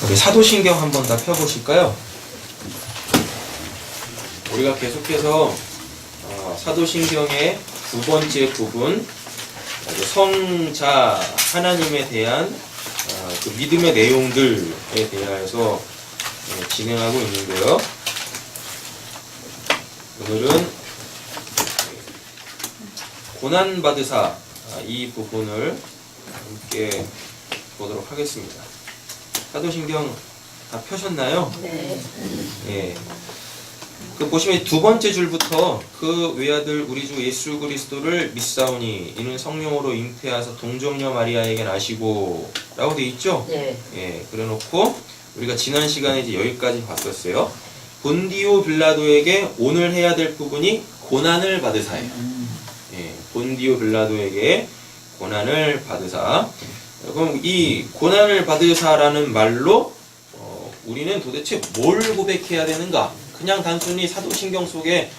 우리 사도신경 한번 다 펴보실까요? 우리가 계속해서 사도신경의 두 번째 부분, 성자 하나님에 대한 그 믿음의 내용들에 대하여서 진행하고 있는데요. 오늘은 고난받으사 이 부분을 함께 보도록 하겠습니다. 사도신경 다 펴셨나요? 네. 예. 그 보시면 두 번째 줄부터 그 외아들 우리 주 예수 그리스도를 믿사오니 이는 성령으로 잉태하사 동정녀 마리아에게 나시고 라고 돼 있죠? 네. 예. 그래놓고 우리가 지난 시간에 이제 여기까지 봤었어요. 본디오 빌라도에게 오늘 해야 될 부분이 고난을 받으사예요. 예. 본디오 빌라도에게 고난을 받으사. 그럼 이 고난을 받으사라는 말로 우리는 도대체 뭘 고백해야 되는가? 그냥 단순히 사도신경 속에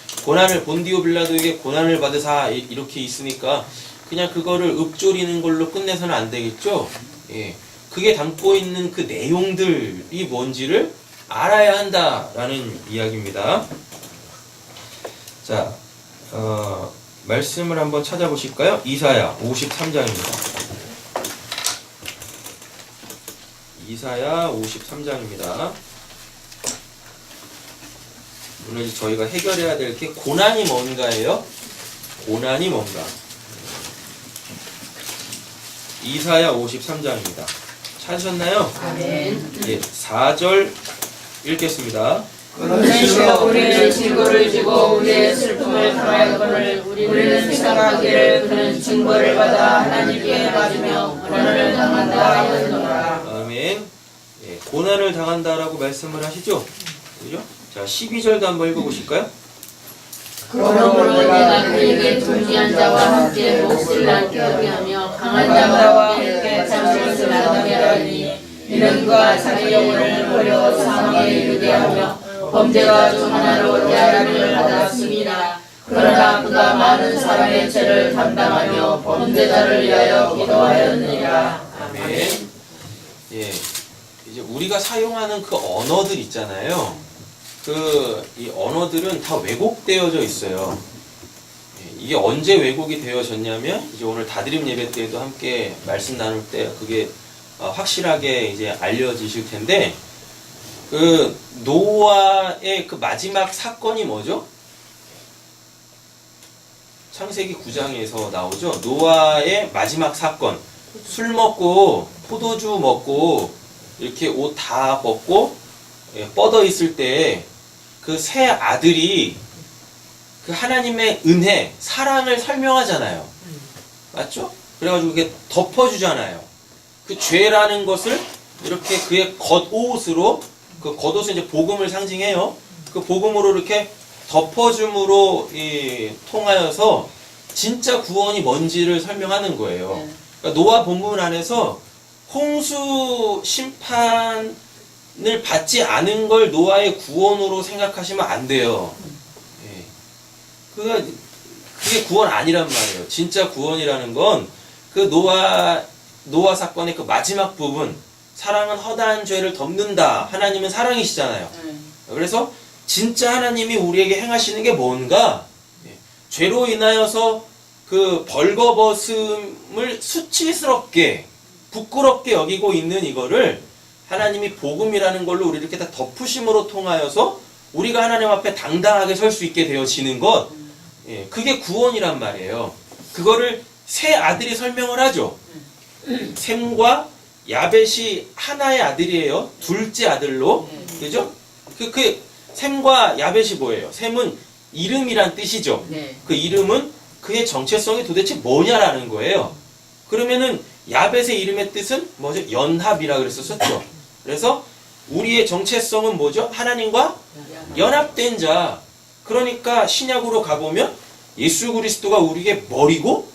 본디오 빌라도에게 고난을 받으사 이렇게 있으니까 그냥 그거를 읊조리는 걸로 끝내서는 안 되겠죠? 예. 그게 담고 있는 그 내용들이 뭔지를 알아야 한다라는 이야기입니다. 자, 말씀을 한번 찾아보실까요? 이사야 53장입니다. 이사야 53장입니다. 오늘 저희가 해결해야 될 게 고난이 뭔가예요? 고난이 뭔가. 이사야 53장입니다. 찾으셨나요? 아멘. 예, 4절 읽겠습니다. 그는 주가 우리의 질고를 지고 우리의 슬픔을 당하였거늘 우리는 생각하기를 그는 징벌을 받아 하나님께 맞으며 고난을 당한다 하였노라. 아멘. 예, 고난을 당한다라고 말씀을 하시죠? 그죠? 자, 12절도 한번 읽어보실까요? 그러므로 내가 그에게 존귀한 자와 함께 몫을 나누게 하며 강한 자와 함께 잠시를 나누게 하니 이는 그가 자기 영혼을 버려 사망에 이르게 하며 범죄가 중 하나로 대하를 받았습니다. 그러나 그가 많은 사람의 죄를 담당하며 범죄자를 위하여 기도하였느니라. 아멘. 예, 이제 우리가 사용하는 그 언어들 있잖아요. 이 언어들은 다 왜곡되어져 있어요. 예, 이게 언제 왜곡이 되어졌냐면 이제 오늘 다드림 예배 때도 함께 말씀 나눌 때 그게 확실하게 이제 알려지실 텐데 그 노아의 그 마지막 사건이 뭐죠? 창세기 9장에서 나오죠. 노아의 마지막 사건. 술 먹고 포도주 먹고 이렇게 옷 다 벗고 뻗어 있을 때 그 세 아들이 그 하나님의 은혜, 사랑을 설명하잖아요. 맞죠? 그래가지고 이게 덮어주잖아요. 그 죄라는 것을 이렇게 그의 겉옷으로, 그 겉옷은 이제 복음을 상징해요. 그 복음으로 이렇게 덮어줌으로 통하여서 진짜 구원이 뭔지를 설명하는 거예요. 그러니까 노아 본문 안에서 홍수 심판을 받지 않은 걸 노아의 구원으로 생각하시면 안 돼요. 예. 그게 구원 아니란 말이에요. 진짜 구원이라는 건 그 노아 사건의 그 마지막 부분, 사랑은 허다한 죄를 덮는다. 하나님은 사랑이시잖아요. 그래서 진짜 하나님이 우리에게 행하시는 게 뭔가? 예. 죄로 인하여서 그 벌거벗음을 수치스럽게 부끄럽게 여기고 있는 이거를 하나님이 복음이라는 걸로 우리 이렇게 다 덮으심으로 통하여서 우리가 하나님 앞에 당당하게 설 수 있게 되어지는 것, 예, 그게 구원이란 말이에요. 그거를 세 아들이 설명을 하죠. 셈과 야벳이 하나의 아들이에요. 둘째 아들로, 그죠? 그 셈과 야벳이 뭐예요? 셈은 이름이란 뜻이죠. 그 이름은 그의 정체성이 도대체 뭐냐라는 거예요. 그러면은 야벳의 이름의 뜻은 뭐죠? 연합이라 그랬었죠. 그래서 우리의 정체성은 뭐죠? 하나님과 연합된 자. 그러니까 신약으로 가보면 예수 그리스도가 우리의 머리고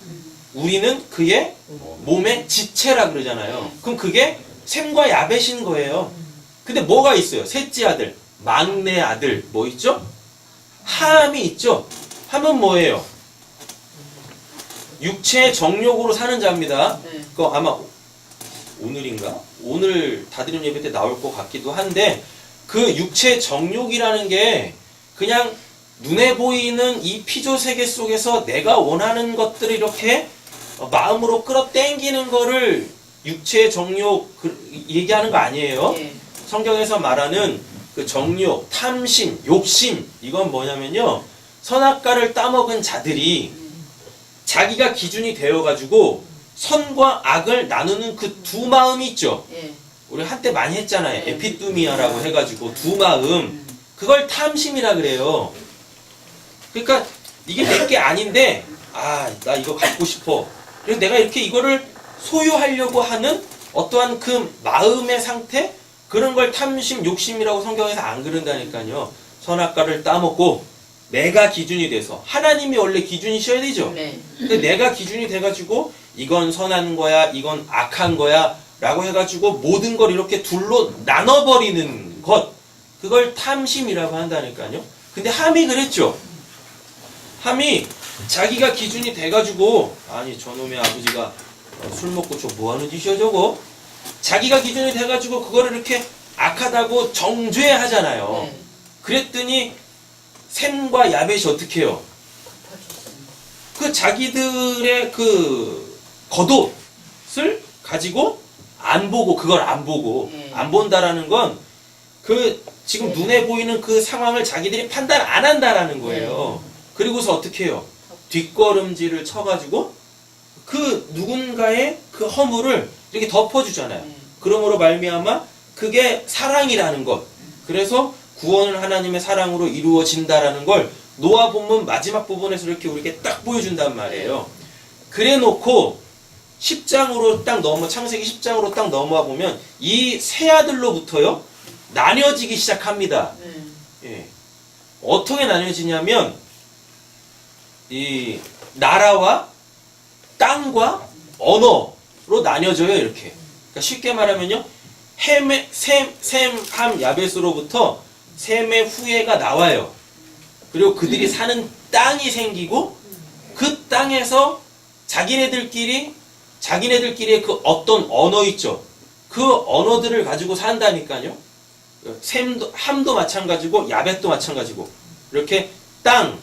우리는 그의 몸의 지체라 그러잖아요. 그럼 그게 셈과 야벳인 거예요. 근데 뭐가 있어요? 셋째 아들, 막내 아들 뭐 있죠? 함이 있죠. 함은 뭐예요? 육체의 정욕으로 사는 자입니다. 그거 아마 오늘인가? 오늘 다드림 예배 때 나올 것 같기도 한데 그 육체 정욕이라는 게 그냥 눈에 보이는 이 피조 세계 속에서 내가 원하는 것들을 이렇게 마음으로 끌어당기는 거를 육체 정욕 얘기하는 거 아니에요. 예. 성경에서 말하는 그 정욕, 탐심, 욕심 이건 뭐냐면요. 선악과를 따먹은 자들이 자기가 기준이 되어가지고 선과 악을 나누는 그 두 마음이 있죠. 예. 우리 한때 많이 했잖아요. 에피뚜미아라고 해가지고 두 마음. 그걸 탐심이라 그래요. 그러니까 이게 내 게 아닌데 나 이거 갖고 싶어. 그래서 내가 이렇게 이거를 소유하려고 하는 어떠한 그 마음의 상태? 그런 걸 탐심, 욕심이라고 성경에서 안 그런다니까요. 선악과를 따먹고 내가 기준이 돼서 하나님이 원래 기준이셔야 되죠. 네. 근데 내가 기준이 돼가지고 이건 선한 거야, 이건 악한 거야 라고 해가지고 모든 걸 이렇게 둘로 나눠버리는 것, 그걸 탐심이라고 한다니까요. 근데 함이 그랬죠. 함이 자기가 기준이 돼가지고 아니 저놈의 아버지가 술 먹고 저 뭐하는 짓이야 저거. 자기가 기준이 돼가지고 그거를 이렇게 악하다고 정죄하잖아요. 네. 그랬더니 셈과 야벳이 어떻게 해요? 그 자기들의 그 겉옷을 가지고 안 보고, 그걸 안 보고, 안 본다라는 건 그 지금 눈에 보이는 그 상황을 자기들이 판단 안 한다라는 거예요. 그리고서 어떻게 해요? 뒷걸음질을 쳐가지고 그 누군가의 그 허물을 이렇게 덮어주잖아요. 그러므로 말미암아 그게 사랑이라는 것. 그래서 구원은 하나님의 사랑으로 이루어진다라는 걸 노아 본문 마지막 부분에서 이렇게 우리에게 딱 보여준단 말이에요. 그래 놓고 10장으로 딱 창세기 10장으로 딱 넘어와 보면 이 세 아들로부터요 나뉘어지기 시작합니다. 예. 어떻게 나뉘어지냐면 이 나라와 땅과 언어로 나뉘어져요. 이렇게. 그러니까 쉽게 말하면요 셈, 함, 야벳으로부터 셈의 후예가 나와요. 그리고 그들이 사는 땅이 생기고 그 땅에서 자기네들끼리의 그 어떤 언어 있죠. 그 언어들을 가지고 산다니까요. 함도 마찬가지고 야벳도 마찬가지고 이렇게 땅,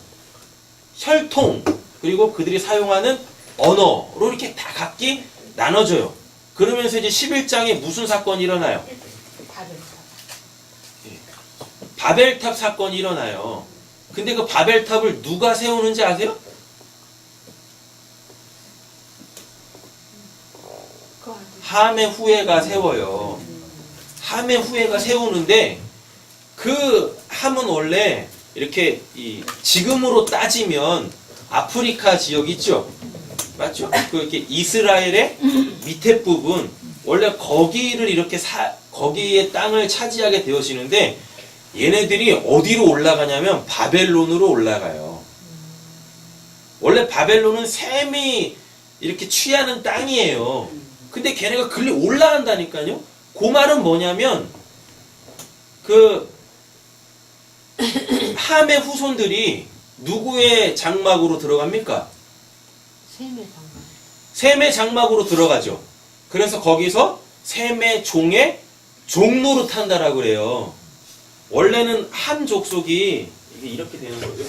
혈통 그리고 그들이 사용하는 언어로 이렇게 다 각기 나눠져요. 그러면서 이제 11장에 무슨 사건이 일어나요? 바벨탑 사건이 일어나요. 근데 그 바벨탑을 누가 세우는지 아세요? 함의 후예가 세워요. 함의 후예가 세우는데 그 함은 원래 이렇게 지금으로 따지면 아프리카 지역 있죠? 맞죠? 그 이렇게 이스라엘의 밑에 부분 원래 거기를 이렇게 거기에 땅을 차지하게 되어지는데 얘네들이 어디로 올라가냐면 바벨론으로 올라가요. 원래 바벨론은 셈이 이렇게 취하는 땅이에요. 근데 걔네가 글리 올라간다니까요. 그 말은 뭐냐면 그 함의 후손들이 누구의 장막으로 들어갑니까? 셈의 장막으로 들어가죠. 그래서 거기서 셈의 종의 종로로 탄다라고 그래요. 원래는 함 족속이 이게 이렇게 되는 거죠.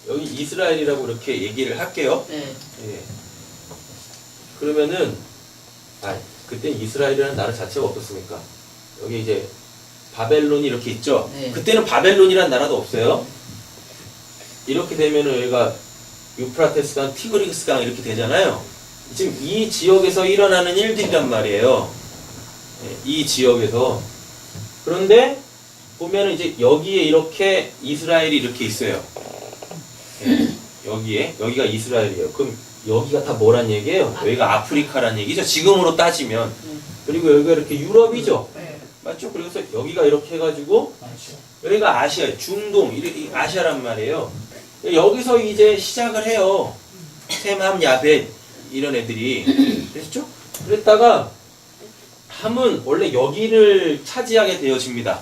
여기 이스라엘이라고 이렇게 얘기를 할게요. 네. 예. 그러면은 그때 이스라엘이라는 나라 자체가 어떻습니까? 여기 이제 바벨론이 이렇게 있죠. 네. 그때는 바벨론이라는 나라도 없어요. 이렇게 되면은 여기가 유프라테스강, 티그리스강 이렇게 되잖아요. 지금 이 지역에서 일어나는 일들이란 말이에요. 이 지역에서. 그런데 보면은 이제 여기에 이렇게 이스라엘이 이렇게 있어요. 여기가 이스라엘이에요. 그럼 여기가 다 뭐란 얘기예요? 여기가 아프리카란 얘기죠. 지금으로 따지면. 그리고 여기가 이렇게 유럽이죠. 맞죠? 그래서 여기가 이렇게 해가지고 여기가 아시아, 중동, 아시아란 말이에요. 여기서 이제 시작을 해요. 셈, 함, 야벳 이런 애들이. 그랬죠? 그랬다가 함은 원래 여기를 차지하게 되어집니다.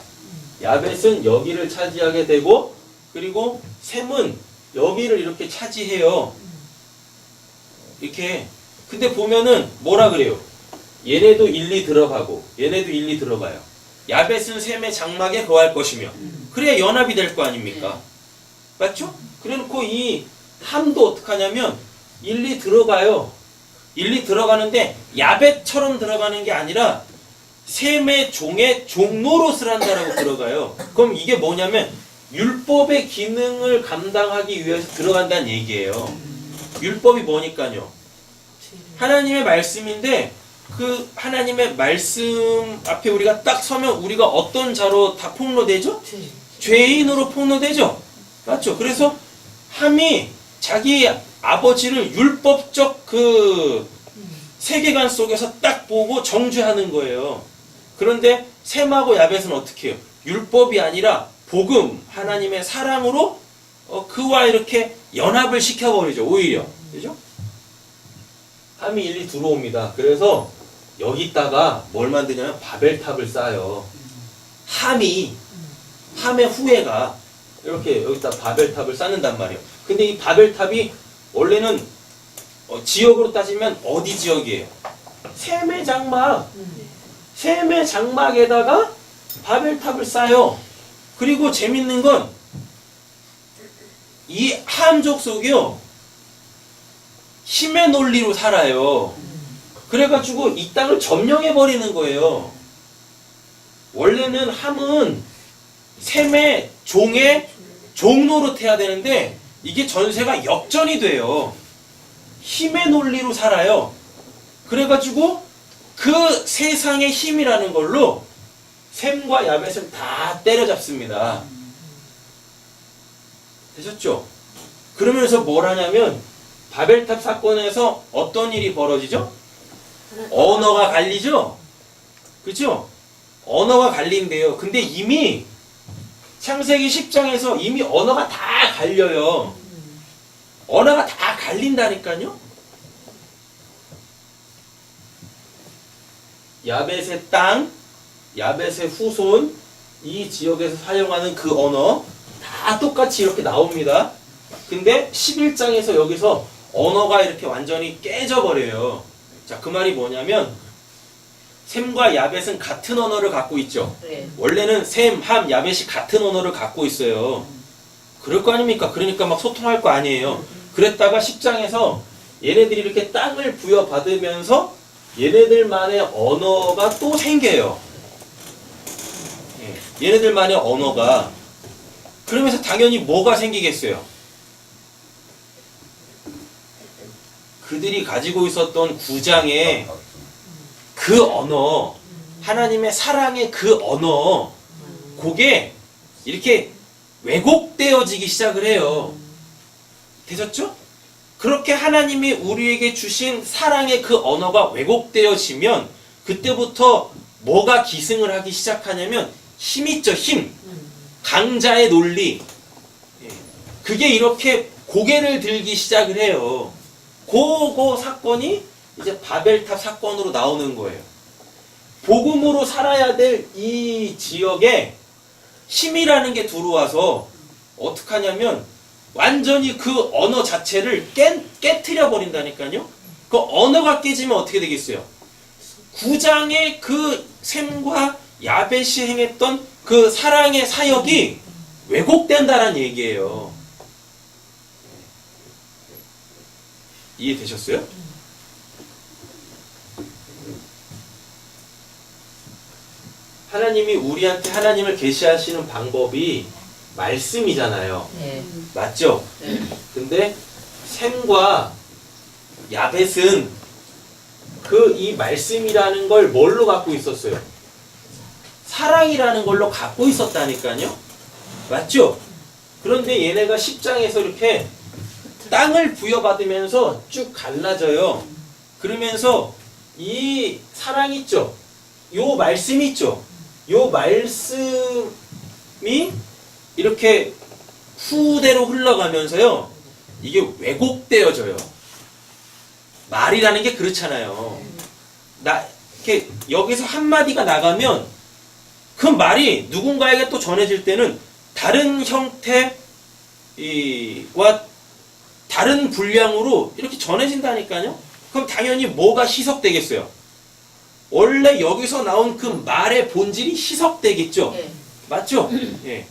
야벳은 여기를 차지하게 되고 그리고 셈은 여기를 이렇게 차지해요. 이렇게 근데 보면은 뭐라 그래요? 얘네도 일리 들어가고 얘네도 일리 들어가요. 야벳은 셈의 장막에 거할 것이며 그래야 연합이 될 거 아닙니까? 맞죠? 그래놓고 이 함도 어떻게 하냐면 일리 들어가요. 일리 들어가는데 야벳처럼 들어가는 게 아니라 셈의 종의 종노릇을 한다라고 들어가요. 그럼 이게 뭐냐면 율법의 기능을 감당하기 위해서 들어간다는 얘기예요. 율법이 뭐니까요? 하나님의 말씀인데 그 하나님의 말씀 앞에 우리가 딱 서면 우리가 어떤 자로 다 폭로되죠? 죄인으로 폭로되죠? 맞죠? 그래서 함이 자기 아버지를 율법적 그 세계관 속에서 딱 보고 정죄하는 거예요. 그런데 셈하고 야벳은 어떻게 해요? 율법이 아니라 복음, 하나님의 사랑으로 그와 이렇게 연합을 시켜버리죠. 오히려. 그죠? 함이 일리 들어옵니다. 그래서 여기다가 뭘 만드냐면 바벨탑을 쌓아요. 함의 후예가 이렇게 여기다 바벨탑을 쌓는단 말이에요. 근데 이 바벨탑이 원래는 지역으로 따지면 어디 지역이에요? 셈의 장막. 셈의 장막에다가 바벨탑을 쌓아요. 그리고 재밌는 건 이 함 족속이요. 힘의 논리로 살아요. 그래가지고 이 땅을 점령해버리는 거예요. 원래는 함은 셈의 종의 종노릇 해야 되는데 이게 전세가 역전이 돼요. 힘의 논리로 살아요. 그래가지고 그 세상의 힘이라는 걸로 셈과 야벳을 다 때려잡습니다. 되셨죠? 그러면서 뭘 하냐면 바벨탑 사건에서 어떤 일이 벌어지죠? 언어가 갈리죠? 그죠? 언어가 갈린대요. 근데 이미 창세기 10장에서 이미 언어가 다 갈려요. 언어가 다 갈린다니까요? 야벳의 땅, 야벳의 후손, 이 지역에서 사용하는 그 언어 다 똑같이 이렇게 나옵니다. 근데 11장에서 여기서 언어가 이렇게 완전히 깨져버려요. 자, 그 말이 뭐냐면 셈과 야벳은 같은 언어를 갖고 있죠. 네. 원래는 셈, 함, 야벳이 같은 언어를 갖고 있어요. 그럴 거 아닙니까? 그러니까 막 소통할 거 아니에요. 그랬다가 10장에서 얘네들이 이렇게 땅을 부여받으면서 얘네들만의 언어가 또 생겨요. 얘네들만의 언어가. 그러면서 당연히 뭐가 생기겠어요? 그들이 가지고 있었던 구장의 그 언어, 하나님의 사랑의 그 언어, 그게 이렇게 왜곡되어지기 시작을 해요. 되셨죠? 그렇게 하나님이 우리에게 주신 사랑의 그 언어가 왜곡되어지면 그때부터 뭐가 기승을 하기 시작하냐면 힘 있죠, 힘. 강자의 논리. 그게 이렇게 고개를 들기 시작을 해요. 그 사건이 이제 바벨탑 사건으로 나오는 거예요. 복음으로 살아야 될 이 지역에 힘이라는 게 들어와서 어떻게 하냐면 완전히 그 언어 자체를 깨트려 버린다니까요. 그 언어가 깨지면 어떻게 되겠어요? 구장의 그 셈과 야벳이 행했던 그 사랑의 사역이 왜곡된다는 얘기예요. 이해되셨어요? 하나님이 우리한테 하나님을 계시하시는 방법이 말씀이잖아요. 네. 맞죠? 네. 근데 셈과 야벳은 그 이 말씀이라는 걸 뭘로 갖고 있었어요? 사랑이라는 걸로 갖고 있었다니까요. 맞죠? 그런데 얘네가 10장에서 이렇게 땅을 부여받으면서 쭉 갈라져요. 그러면서 이 사랑 있죠? 요 말씀 있죠? 요 말씀이 이렇게 후대로 흘러가면서요. 이게 왜곡되어져요. 말이라는 게 그렇잖아요. 이렇게 여기서 한마디가 나가면 그 말이 누군가에게 또 전해질 때는 다른 형태와 다른 분량으로 이렇게 전해진다니까요. 그럼 당연히 뭐가 희석되겠어요? 원래 여기서 나온 그 말의 본질이 희석되겠죠? 예. 맞죠? 예.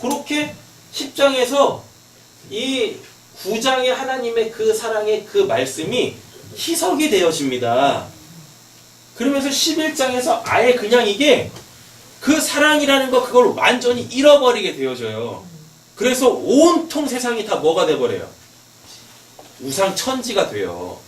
그렇게 10장에서 이 9장의 하나님의 그 사랑의 그 말씀이 희석이 되어집니다. 그러면서 11장에서 아예 그냥 이게 그 사랑이라는 거 그걸 완전히 잃어버리게 되어져요. 그래서 온통 세상이 다 뭐가 돼버려요? 우상천지가 돼요.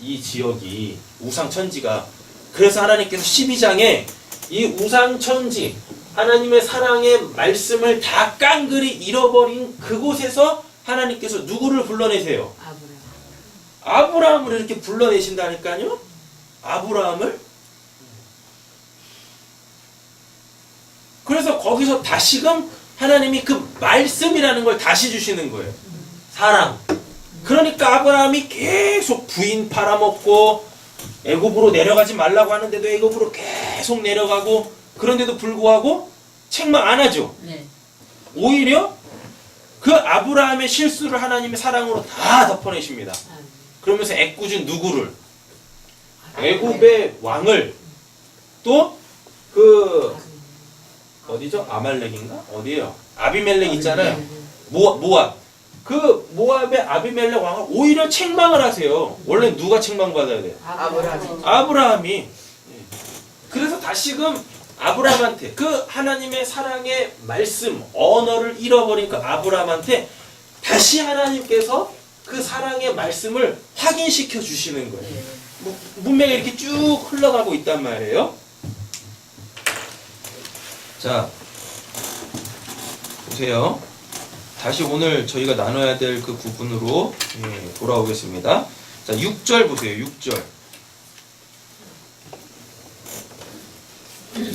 이 지역이 우상천지가. 그래서 하나님께서 12장에 이 우상천지 하나님의 사랑의 말씀을 다 깡그리 잃어버린 그곳에서 하나님께서 누구를 불러내세요? 아브라함을 이렇게 불러내신다니까요. 아브라함을. 그래서 거기서 다시금 하나님이 그 말씀이라는 걸 다시 주시는 거예요. 사랑. 그러니까 아브라함이 계속 부인 팔아먹고 애굽으로 내려가지 말라고 하는데도 애굽으로 계속 내려가고, 그런데도 불구하고 책망 안 하죠. 네. 오히려 그 아브라함의 실수를 하나님의 사랑으로 다 덮어내십니다. 그러면서 애꿎은 누구를? 애굽의 왕을, 또 그 어디죠? 아말렉인가? 어디예요? 아비멜렉 있잖아요. 모압. 그 모압의 아비멜렉 왕을 오히려 책망을 하세요. 원래 누가 책망받아야 돼요? 아브라함이. 그래서 다시금 아브라함한테 그 하나님의 사랑의 말씀, 언어를 잃어버린 그 아브라함한테 다시 하나님께서 그 사랑의 말씀을 확인시켜 주시는 거예요. 문맥이 이렇게 쭉 흘러가고 있단 말이에요. 자, 보세요. 다시 오늘 저희가 나눠야 될 그 부분으로 돌아오겠습니다. 자, 6절 보세요. 6절.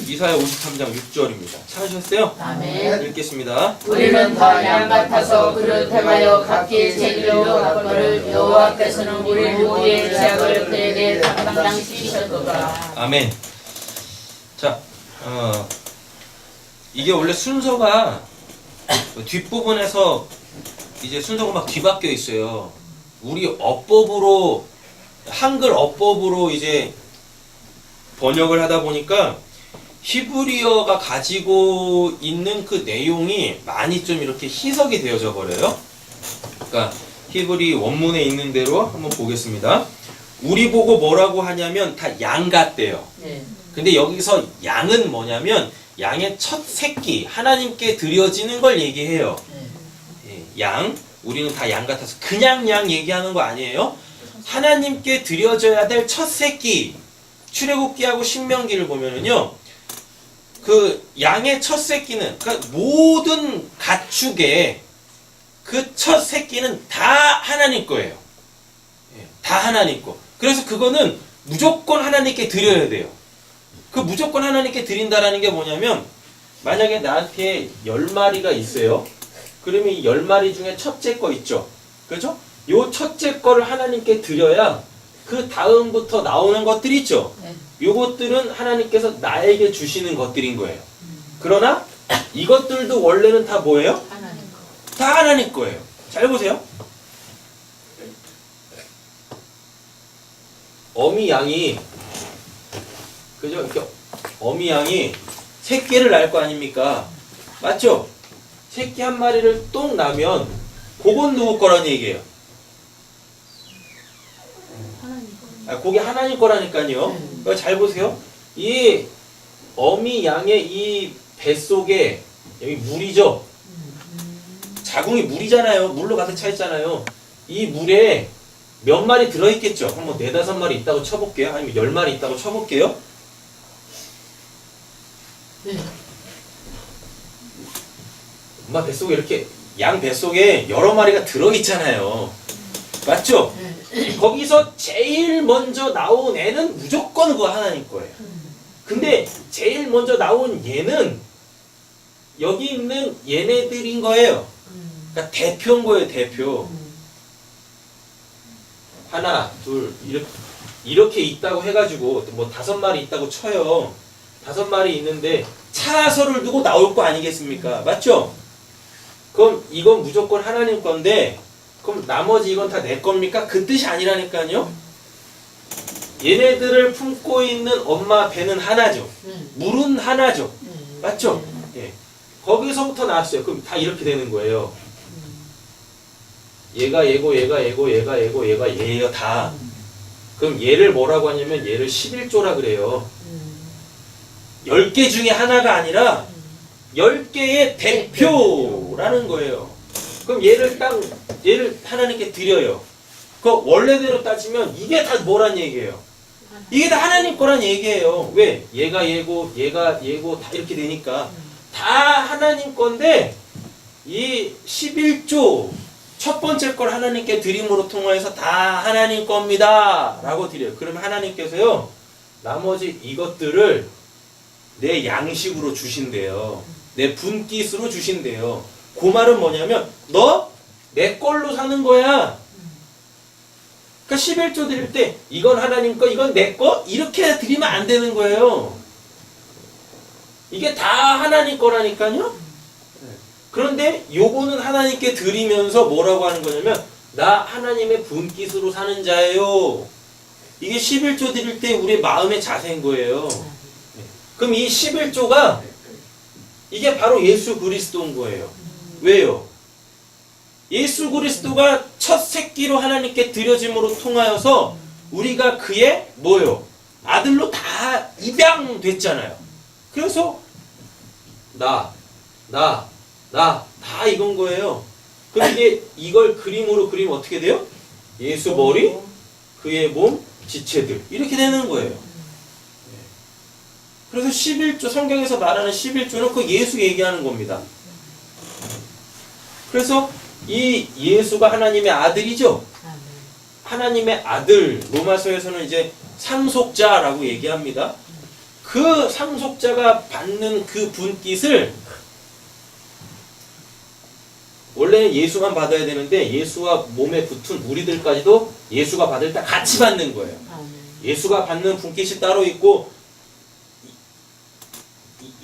이사야 53장 6절입니다. 찾으셨어요? 아멘. 읽겠습니다. 우리는 다 양 같아서 그를 택하여 각기 제 길로 갔거늘 여호와께서는 우리 모두의 죄악을 그에게 담당시키셨도다. 아멘. 자, 이게 원래 순서가 뒷부분에서 이제 순서가 막 뒤바뀌어 있어요. 우리 어법으로, 한글 어법으로 이제 번역을 하다 보니까 히브리어가 가지고 있는 그 내용이 많이 좀 이렇게 희석이 되어져 버려요. 그러니까 히브리 원문에 있는 대로 한번 보겠습니다. 우리 보고 뭐라고 하냐면 다 양 같대요. 네. 근데 여기서 양은 뭐냐면 양의 첫 새끼, 하나님께 드려지는 걸 얘기해요. 양, 우리는 다 양 같아서 그냥 양 얘기하는 거 아니에요. 하나님께 드려져야 될 첫 새끼. 출애굽기하고 신명기를 보면은요, 그 양의 첫 새끼는, 그러니까 모든 가축의 그 첫 새끼는 다 하나님 거예요. 다 하나님 거. 그래서 그거는 무조건 하나님께 드려야 돼요. 그 무조건 하나님께 드린다라는 게 뭐냐면, 만약에 나한테 10마리가 있어요. 그러면 이 10마리 중에 첫째 거 있죠. 그죠? 요 첫째 거를 하나님께 드려야 그 다음부터 나오는 것들 있죠. 요것들은 하나님께서 나에게 주시는 것들인 거예요. 그러나 이것들도 원래는 다 뭐예요? 하나님 거. 다 하나님 거예요. 잘 보세요. 어미 양이, 그죠? 이렇게 어미 양이 새끼를 낳을 거 아닙니까? 맞죠? 새끼 한 마리를 똥 나면 그건 누구 거란 얘기예요? 그게 하나님 거라니까요. 그러니까 잘 보세요. 이 어미 양의 이 뱃속에 여기 물이죠. 자궁이 물이잖아요. 물로 가득 차 있잖아요. 이 물에 몇 마리 들어있겠죠? 한번 4-5마리 있다고 쳐볼게요. 아니면 10마리 있다고 쳐볼게요. 엄마 뱃속에 이렇게, 양 뱃속에 여러 마리가 들어있잖아요. 맞죠? 거기서 제일 먼저 나온 애는 무조건 그거 하나님 거예요. 근데 제일 먼저 나온 얘는 여기 있는 얘네들인 거예요. 그러니까 대표인 거예요, 대표. 하나, 둘, 이렇게 있다고 해가지고 뭐 5마리 있다고 쳐요. 5마리 있는데 차서를 두고 나올 거 아니겠습니까? 맞죠? 그럼 이건 무조건 하나님 건데, 그럼 나머지 이건 다 내 겁니까? 그 뜻이 아니라니까요. 얘네들을 품고 있는 엄마 배는 하나죠. 물은 하나죠. 맞죠? 예. 거기서부터 나왔어요. 그럼 다 이렇게 되는 거예요. 얘가 얘고 얘가 얘고 얘가 얘고 얘가 얘예요 다. 그럼 얘를 뭐라고 하냐면 얘를 11조라 그래요. 10개 중에 하나가 아니라 10개의 대표라는 거예요. 그럼 얘를 하나님께 드려요. 그 원래대로 따지면 이게 다 뭐란 얘기예요? 이게 다 하나님 거란 얘기예요. 왜? 얘가 얘고 얘가 얘고 다 이렇게 되니까 다 하나님 건데 이 11조 첫 번째 걸 하나님께 드림으로 통하여서 다 하나님 겁니다 라고 드려요. 그러면 하나님께서요 나머지 이것들을 내 양식으로 주신대요. 내 분깃으로 주신대요. 그 말은 뭐냐면 너 내 걸로 사는 거야. 그러니까 11조 드릴 때 이건 하나님 거 이건 내 거 이렇게 드리면 안 되는 거예요. 이게 다 하나님 거라니까요. 그런데 요거는 하나님께 드리면서 뭐라고 하는 거냐면 나 하나님의 분깃으로 사는 자예요. 이게 11조 드릴 때 우리의 마음의 자세인 거예요. 그럼 이 11조가 이게 바로 예수 그리스도인 거예요. 왜요? 예수 그리스도가 첫 새끼로 하나님께 드려짐으로 통하여서 우리가 그의 뭐요? 아들로 다 입양됐잖아요. 그래서 다 이건 거예요. 그럼 이게 이걸 그림으로 그리면 어떻게 돼요? 예수 머리, 그의 몸, 지체들 이렇게 되는 거예요. 그래서 11조 성경에서 말하는 11조는 그 예수 얘기하는 겁니다. 그래서 이 예수가 하나님의 아들이죠. 하나님의 아들 로마서에서는 이제 상속자라고 얘기합니다. 그 상속자가 받는 그 분깃을 원래 예수만 받아야 되는데 예수와 몸에 붙은 우리들까지도 예수가 받을 때 같이 받는 거예요. 예수가 받는 분깃이 따로 있고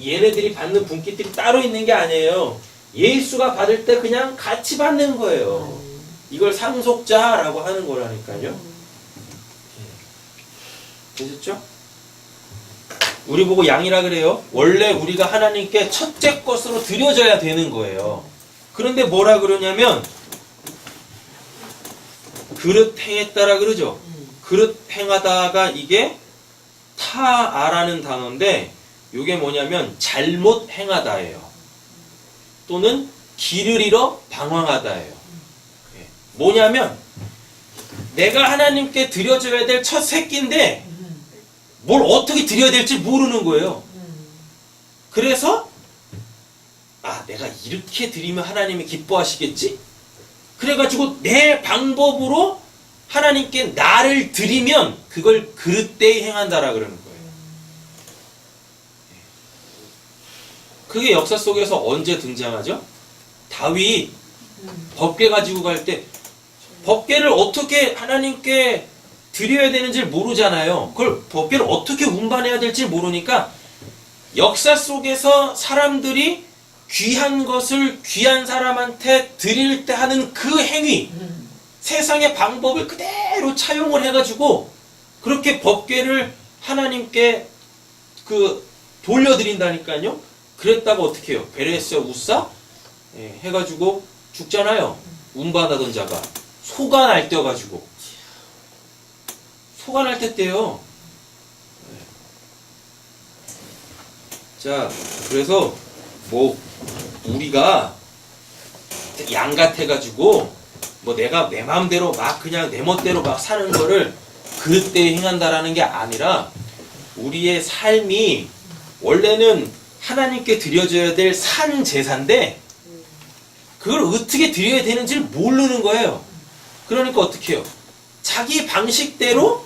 얘네들이 받는 분깃들이 따로 있는 게 아니에요. 예수가 받을 때 그냥 같이 받는 거예요. 이걸 상속자라고 하는 거라니까요. 되셨죠? 우리 보고 양이라 그래요. 원래 우리가 하나님께 첫째 것으로 드려져야 되는 거예요. 그런데 뭐라 그러냐면 그릇 행했다라 그러죠. 그릇 행하다가 이게 타아라는 단어인데 이게 뭐냐면 잘못 행하다예요. 또는 길을 잃어 방황하다예요. 뭐냐면 내가 하나님께 드려줘야 될 첫 새끼인데 뭘 어떻게 드려야 될지 모르는 거예요. 그래서 내가 이렇게 드리면 하나님이 기뻐하시겠지? 그래가지고 내 방법으로 하나님께 나를 드리면 그걸 그릇되이 행한다라 그러는 거예요. 그게 역사 속에서 언제 등장하죠? 다윗 법궤 가지고 갈 때 법궤를 어떻게 하나님께 드려야 되는지 모르잖아요. 그걸 법궤를 어떻게 운반해야 될지 모르니까 역사 속에서 사람들이 귀한 것을 귀한 사람한테 드릴 때 하는 그 행위, 세상의 방법을 그대로 차용을 해가지고 그렇게 법궤를 하나님께 돌려드린다니까요. 그랬다가 어떻게 해요? 베레스와 우사 해가지고 죽잖아요. 운반하던 자가 소가 날뛰어가지고 소가 날뛰었대요. 자, 그래서 뭐 우리가 양 같아가지고 뭐 내가 내 마음대로 막 그냥 내 멋대로 막 사는 거를 그릇되이 행한다라는 게 아니라 우리의 삶이 원래는 하나님께 드려줘야 될 산 제사인데 그걸 어떻게 드려야 되는지를 모르는 거예요. 그러니까 어떻게 해요? 자기 방식대로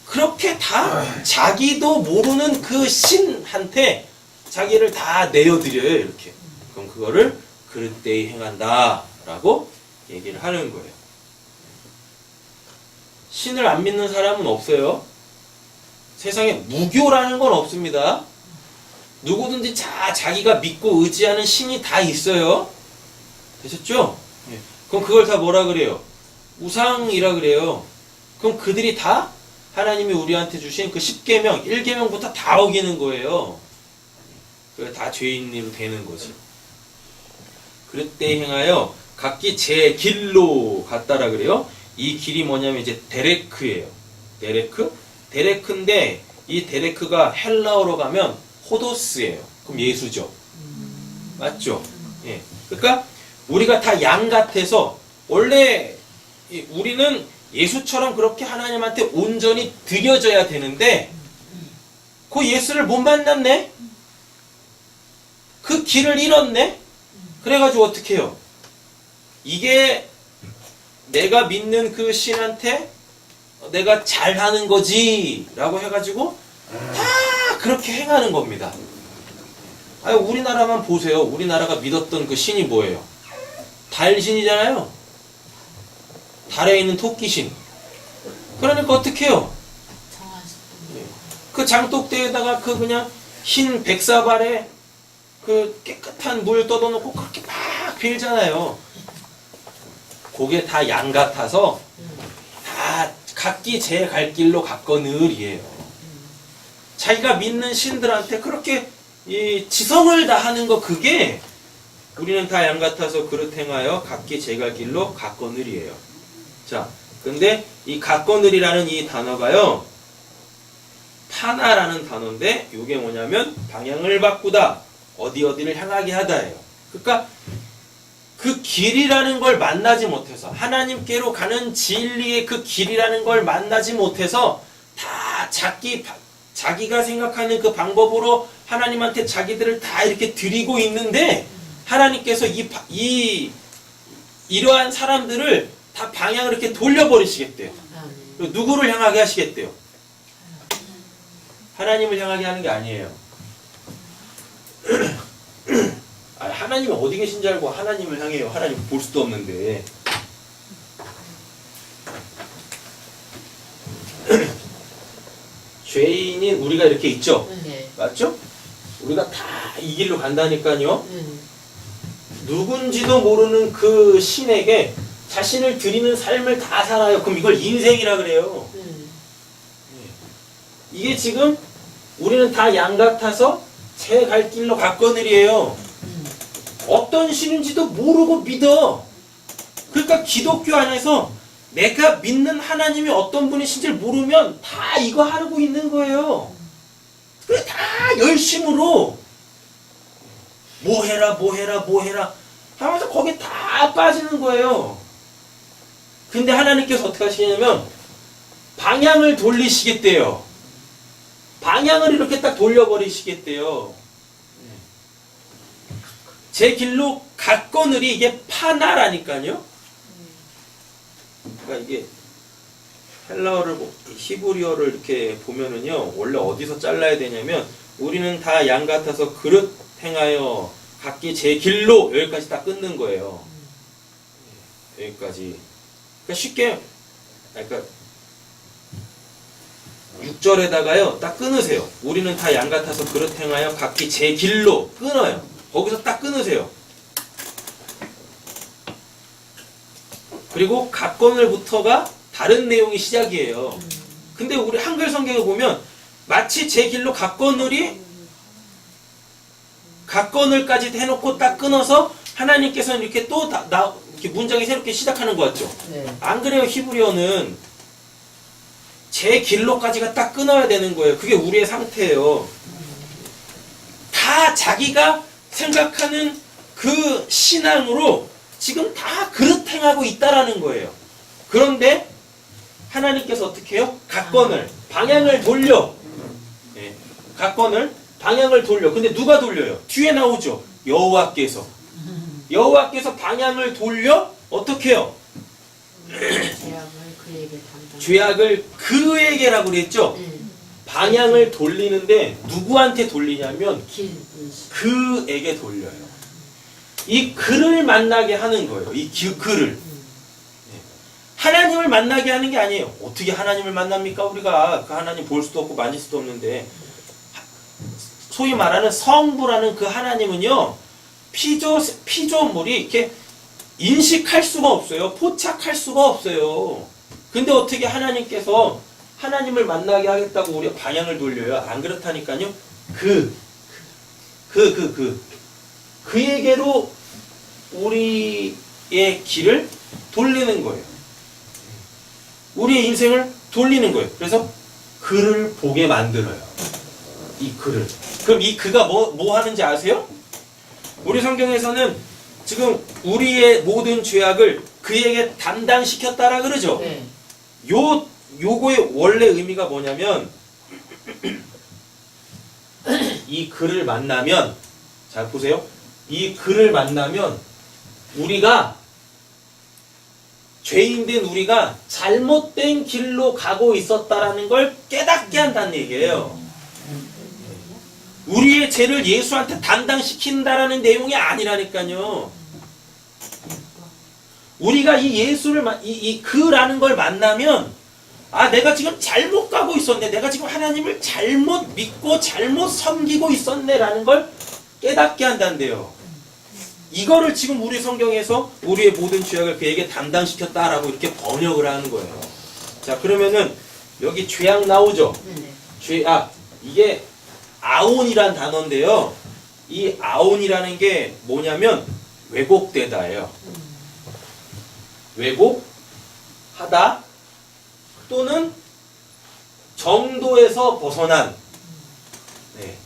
그렇게 다 자기도 모르는 그 신한테 자기를 다 내어드려요. 이렇게. 그럼 그거를 그릇되이 행한다 라고 얘기를 하는 거예요. 신을 안 믿는 사람은 없어요. 세상에 무교라는 건 없습니다. 누구든지 자기가 믿고 의지하는 신이 다 있어요. 되셨죠? 그럼 그걸 다 뭐라 그래요? 우상이라 그래요. 그럼 그들이 다 하나님이 우리한테 주신 그 10계명, 1계명부터 다 어기는 거예요. 그래 다 죄인으로 되는 거죠. 그릇되 행하여 각기 제 길로 갔다라 그래요. 이 길이 뭐냐면 이제 데레크예요. 데레크인데 이 데레크가 헬라어로 가면 호도스예요. 그럼 예수죠. 맞죠? 예. 그러니까 우리가 다 양 같아서 원래 우리는 예수처럼 그렇게 하나님한테 온전히 드려져야 되는데 그 예수를 못 만났네? 그 길을 잃었네? 그래가지고 어떻게 해요? 이게 내가 믿는 그 신한테 내가 잘하는 거지 라고 해가지고 다 그렇게 행하는 겁니다. 아니 우리나라만 보세요. 우리나라가 믿었던 그 신이 뭐예요? 달신이잖아요. 달에 있는 토끼신. 그러니까 어떻게 해요? 그 장독대에다가 그 그냥 흰 백사발에 그 깨끗한 물 떠다놓고 그렇게 막 빌잖아요. 그게 다 양 같아서 다 각기 제 갈 길로 갔거늘이에요. 자기가 믿는 신들한테 그렇게 이 지성을 다하는 거 그게 우리는 다 양 같아서 그릇 행하여 각기 제 갈 길로 갔거늘이에요. 자, 근데 이 갔거늘이라는 이 단어가요. 파나라는 단어인데 이게 뭐냐면 방향을 바꾸다. 어디를 향하게 하다예요. 그러니까 그 길이라는 걸 만나지 못해서 하나님께로 가는 진리의 그 길이라는 걸 만나지 못해서 다 자기가 생각하는 그 방법으로 하나님한테 자기들을 다 이렇게 드리고 있는데 하나님께서 이러한 사람들을 다 방향을 이렇게 돌려버리시겠대요. 그리고 누구를 향하게 하시겠대요? 하나님을 향하게 하는 게 아니에요. 하나님이 어디 계신지 알고 하나님을 향해요. 하나님 볼 수도 없는데. 죄인인 우리가 이렇게 있죠? 네. 맞죠? 우리가 다 이 길로 간다니까요. 누군지도 모르는 그 신에게 자신을 드리는 삶을 다 살아요. 그럼 이걸 인생이라 그래요. 이게 지금 우리는 다 양 같아서 제 갈 길로 갔거늘이에요. 어떤 신인지도 모르고 믿어. 그러니까 기독교 안에서 내가 믿는 하나님이 어떤 분이신지를 모르면 다 이거 하고 있는 거예요. 그래 다 열심으로 뭐 해라 하면서 거기 다 빠지는 거예요. 근데 하나님께서 어떻게 하시냐면 방향을 돌리시겠대요. 방향을 이렇게 딱 돌려버리시겠대요. 제 길로 갔거늘이 이게 파나라니까요. 그러니까 이게 헬라어를 히브리어를 이렇게 보면은요 원래 어디서 잘라야 되냐면 우리는 다 양 같아서 그릇 행하여 각기 제 길로 여기까지 딱 끊는 거예요. 여기까지. 그러니까 쉽게 그러니까 6절에다가요 딱 끊으세요. 우리는 다 양 같아서 그릇 행하여 각기 제 길로 끊어요. 거기서 딱 끊으세요. 그리고 갔거늘부터가 다른 내용이 시작이에요. 근데 우리 한글 성경에 보면 마치 제 길로 갔거늘까지 해놓고 딱 끊어서 하나님께서는 이렇게 또 이렇게 문장이 새롭게 시작하는 것 같죠? 네. 안 그래요. 히브리어는 제 길로까지가 딱 끊어야 되는 거예요. 그게 우리의 상태예요. 다 자기가 생각하는 그 신앙으로 지금 다 그릇 행하고 있다라는 거예요. 그런데 하나님께서 어떻게 해요? 갔거늘 방향을 돌려. 예, 갔거늘 방향을 돌려. 근데 누가 돌려요? 뒤에 나오죠. 여호와께서 방향을 돌려 어떻게 해요? 죄악을 그에게라고 그랬죠? 방향을 돌리는데 누구한테 돌리냐면 그에게 돌려요. 이 그를 만나게 하는 거예요. 이 그를. 하나님을 만나게 하는 게 아니에요. 어떻게 하나님을 만납니까? 우리가 그 하나님 볼 수도 없고 만질 수도 없는데. 소위 말하는 성부라는 그 하나님은요. 피조물이 이렇게 인식할 수가 없어요. 포착할 수가 없어요. 근데 어떻게 하나님께서 하나님을 만나게 하겠다고 우리가 방향을 돌려요? 안 그렇다니까요. 그에게로 우리의 길을 돌리는 거예요. 우리의 인생을 돌리는 거예요. 그래서 그를 보게 만들어요. 이 그를. 그럼 이 그가 뭐 하는지 아세요? 우리 성경에서는 지금 우리의 모든 죄악을 그에게 담당시켰다라 그러죠. 네. 요거의 원래 의미가 뭐냐면 이 그를 만나면, 자 보세요. 이 그를 만나면 우리가 죄인된 우리가 잘못된 길로 가고 있었다라는 걸 깨닫게 한다는 얘기예요. 우리의 죄를 예수한테 담당시킨다라는 내용이 아니라니까요. 우리가 이 예수를 이 그라는 걸 만나면, 아 내가 지금 잘못 가고 있었네, 내가 지금 하나님을 잘못 믿고 잘못 섬기고 있었네라는 걸 깨닫게 한다는데요. 이거를 지금 우리 성경에서 우리의 모든 죄악을 그에게 담당시켰다라고 이렇게 번역을 하는 거예요. 자 그러면은 여기 죄악 나오죠. 죄악, 이게 아온이란 단어인데요. 이 아온이라는 게 뭐냐면 왜곡되다예요. 왜곡하다 또는 정도에서 벗어난. 네.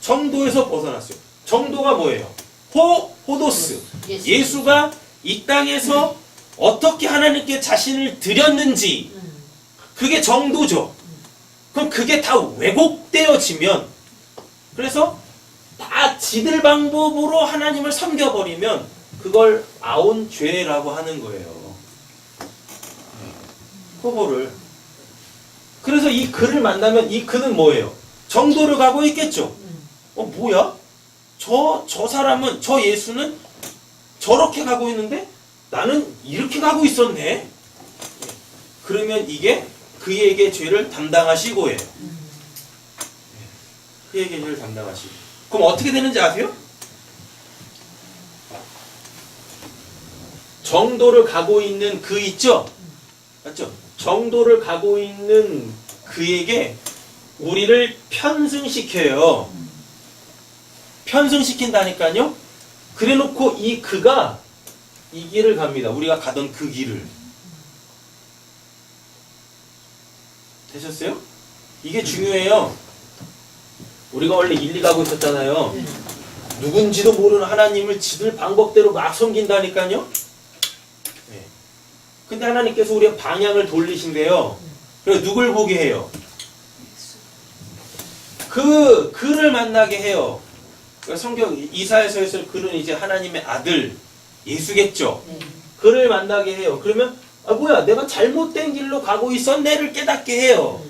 정도에서 벗어났어요. 정도가 뭐예요? 호도스. 예수가 이 땅에서 어떻게 하나님께 자신을 드렸는지, 그게 정도죠. 그럼 그게 다 왜곡되어지면, 그래서 다 지들 방법으로 하나님을 섬겨버리면 그걸 아온 죄라고 하는 거예요. 호보를. 그래서 이 그를 만나면 이 그는 뭐예요? 정도를 가고 있겠죠. 뭐야? 저 사람은, 저 예수는 저렇게 가고 있는데 나는 이렇게 가고 있었네. 그러면 이게 그에게 죄를 담당하시고예요. 그에게 죄를 담당하시고. 그럼 어떻게 되는지 아세요? 정도를 가고 있는 그 있죠? 맞죠? 정도를 가고 있는 그에게 우리를 편승시켜요. 편승시킨다니까요. 그래놓고 이 그가 이 길을 갑니다. 우리가 가던 그 길을. 되셨어요? 이게 중요해요. 우리가 원래 일리 가고 있었잖아요. 누군지도 모르는 하나님을 지들 방법대로 막 섬긴다니까요. 네. 근데 하나님께서 우리의 방향을 돌리신대요. 그래서 누굴 보게 해요? 그를 만나게 해요. 성경 이사야서에서 그는 이제 하나님의 아들 예수겠죠. 그를 만나게 해요. 그러면 뭐야, 내가 잘못된 길로 가고 있었네를 깨닫게 해요.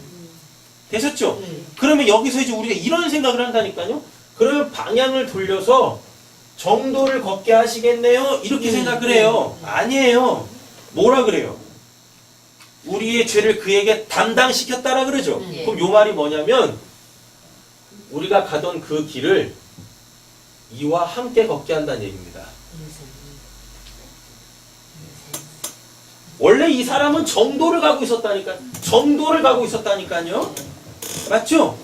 되셨죠? 그러면 여기서 이제 우리가 이런 생각을 한다니까요. 그러면 방향을 돌려서 정도를 걷게 하시겠네요, 이렇게 생각을 해요. 아니에요. 뭐라 그래요? 우리의 죄를 그에게 담당시켰다라 그러죠. 그럼 요 말이 뭐냐면 우리가 가던 그 길을 이와 함께 걷게 한다는 얘기입니다. 원래 이 사람은 정도를 가고 있었다니까요. 맞죠?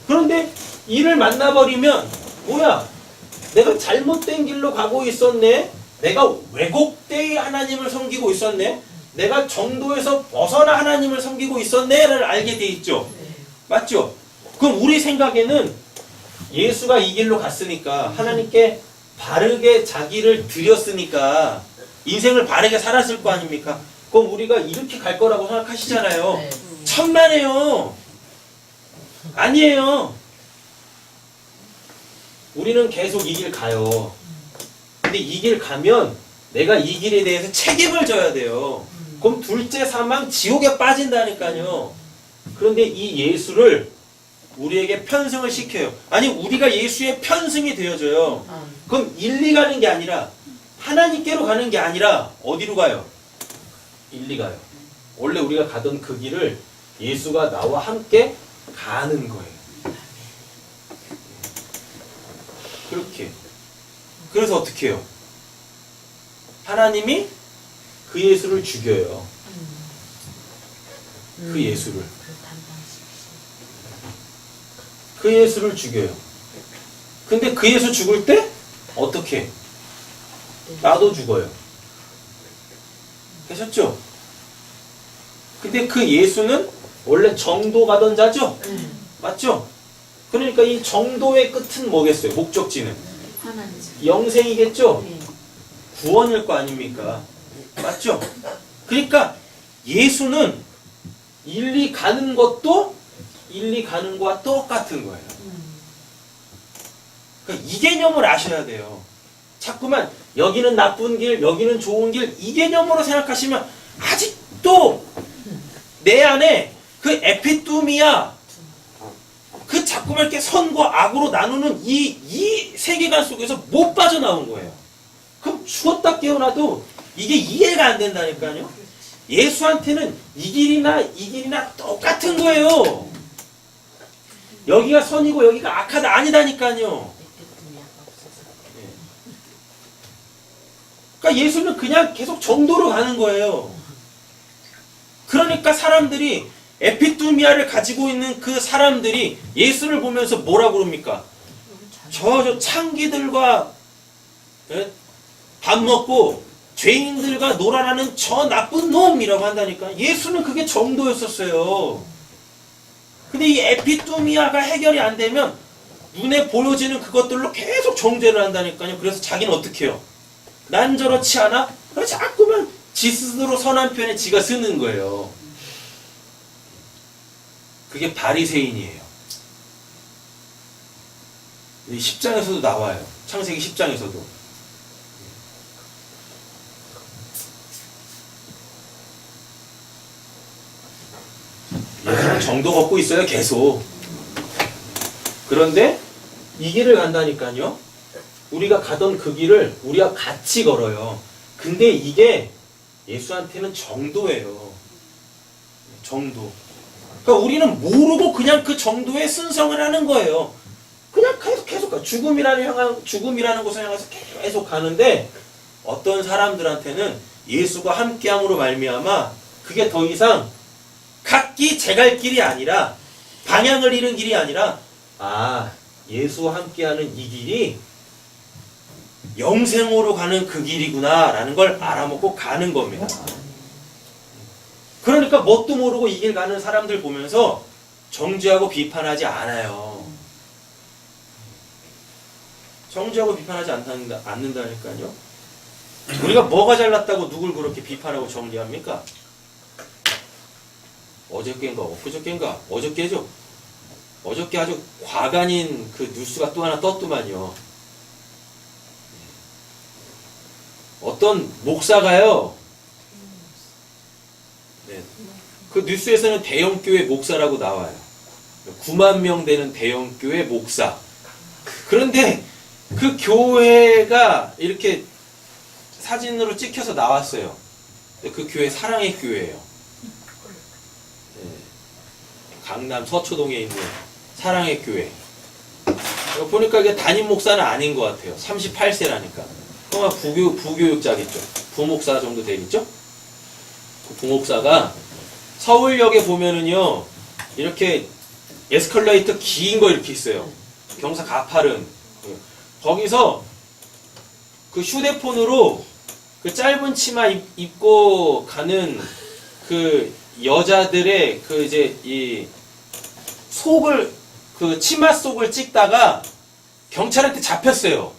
그런데 이를 만나버리면 뭐야? 내가 잘못된 길로 가고 있었네. 내가 왜곡되이 하나님을 섬기고 있었네. 내가 정도에서 벗어나 하나님을 섬기고 있었네를 알게 돼 있죠. 맞죠? 그럼 우리 생각에는 예수가 이 길로 갔으니까, 하나님께 바르게 자기를 드렸으니까 인생을 바르게 살았을 거 아닙니까? 그럼 우리가 이렇게 갈 거라고 생각하시잖아요. 천만에요. 아니에요. 우리는 계속 이 길 가요. 근데 이 길 가면 내가 이 길에 대해서 책임을 져야 돼요. 그럼 둘째 사망 지옥에 빠진다니까요. 그런데 이 예수를 우리에게 편승을 시켜요. 아니, 우리가 예수의 편승이 되어져요. 그럼 일리 가는 게 아니라, 하나님께로 가는 게 아니라 어디로 가요? 일리 가요. 원래 우리가 가던 그 길을 예수가 나와 함께 가는 거예요. 그렇게. 그래서 어떻게 해요? 하나님이 그 예수를 죽여요. 그 예수를. 그 예수를 죽여요. 근데 그 예수 죽을 때 어떻게 해? 나도 죽어요. 되셨죠? 근데 그 예수는 원래 정도 가던 자죠? 맞죠? 그러니까 이 정도의 끝은 뭐겠어요? 목적지는? 영생이겠죠? 구원일 거 아닙니까? 맞죠? 그러니까 예수는 일리 가는 것도 일리 가는 거와 똑같은 거예요. 그러니까 이 개념을 아셔야 돼요. 자꾸만 여기는 나쁜 길, 여기는 좋은 길, 이 개념으로 생각하시면 아직도 내 안에 그 에피뚜미아, 그 자꾸만 이렇게 선과 악으로 나누는 이 세계관 속에서 못 빠져나온 거예요. 그럼 죽었다 깨어나도 이게 이해가 안 된다니까요. 예수한테는 이 길이나 똑같은 거예요. 여기가 선이고 여기가 악하다 아니다니까요. 그러니까 예수는 그냥 계속 정도로 가는 거예요. 그러니까 사람들이 에피뚜미아를 가지고 있는 그 사람들이 예수를 보면서 뭐라고 그럽니까? 저 창기들과 밥 먹고 죄인들과 놀아나는 저 나쁜 놈이라고 한다니까. 예수는 그게 정도였었어요. 근데 이 에피뚜미아가 해결이 안 되면 눈에 보여지는 그것들로 계속 정죄를 한다니까요. 그래서 자기는 어떻게 해요? 난 저렇지 않아? 자꾸만 지 스스로 선한 편에 지가 쓰는 거예요. 그게 바리새인이에요. 10장에서도 나와요. 창세기 10장에서도. 예수는 정도 걷고 있어요. 계속. 그런데 이 길을 간다니까요. 우리가 가던 그 길을 우리가 같이 걸어요. 근데 이게 예수한테는 정도예요. 정도. 그러니까 우리는 모르고 그냥 그 정도에 순성을 하는 거예요. 그냥 계속 가. 죽음이라는 곳을 향해서 계속 가는데 어떤 사람들한테는 예수가 함께함으로 말미암아 그게 더 이상 각기 제갈 길이 아니라 방향을 잃은 길이 아니라 예수와 함께하는 이 길이 영생으로 가는 그 길이구나 라는 걸 알아먹고 가는 겁니다. 그러니까 뭣도 모르고 이 길 가는 사람들 보면서 정죄하고 비판하지 않아요. 정죄하고 비판하지 않는다니까요. 우리가 뭐가 잘났다고 누굴 그렇게 비판하고 정죄합니까? 어저께인가 엊그저께인가 어저께죠. 어저께 아주 과간인 그 뉴스가 또 하나 떴더만요. 어떤 목사가요. 그 뉴스에서는 대형교회 목사라고 나와요. 9만 명 되는 대형교회 목사. 그런데 그 교회가 이렇게 사진으로 찍혀서 나왔어요. 그 교회 사랑의 교회예요. 강남 서초동에 있는 사랑의 교회. 보니까 이게 담임 목사는 아닌 것 같아요. 38세라니까. 아마 부교육자겠죠. 부목사 정도 되겠죠? 그 부목사가 서울역에 보면은요, 이렇게 에스컬레이터 긴 거 이렇게 있어요. 경사 가파른. 거기서 그 휴대폰으로 그 짧은 치마 입고 가는 그 여자들의 그 이제 이 속을, 그 치마 속을 찍다가 경찰한테 잡혔어요.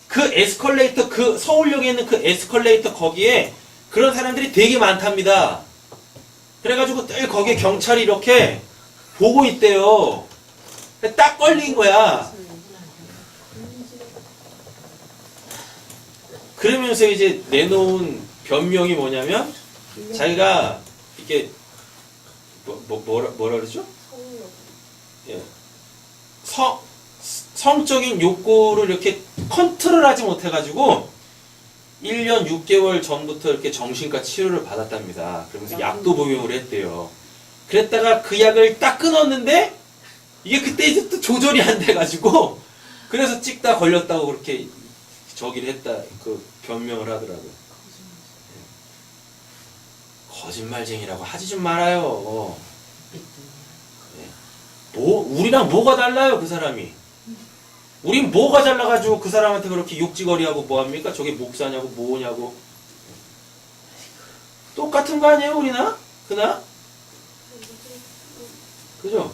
그 에스컬레이터, 그 서울역에 있는 그 에스컬레이터 거기에 그런 사람들이 되게 많답니다. 그래가지고 늘 거기에 경찰이 이렇게 보고 있대요. 딱 걸린 거야. 그러면서 이제 내놓은 변명이 뭐냐면 자기가 이게 뭐라 그러죠? 예. 성적인 욕구를 이렇게 컨트롤하지 못해가지고 1년 6개월 전부터 이렇게 정신과 치료를 받았답니다. 그러면서 약도 복용을 했대요. 그랬다가 그 약을 딱 끊었는데 이게 그때 이제 또 조절이 안 돼가지고 그래서 찍다 걸렸다고 그렇게 저기를 했다, 그 변명을 하더라고요. 거짓말쟁이라고 하지 좀 말아요. 우리랑 뭐가 달라요, 그 사람이? 우린 뭐가 달라가지고 그 사람한테 그렇게 욕지거리하고 뭐합니까? 저게 목사냐고 뭐냐고. 똑같은 거 아니에요, 우리나? 그나? 그죠?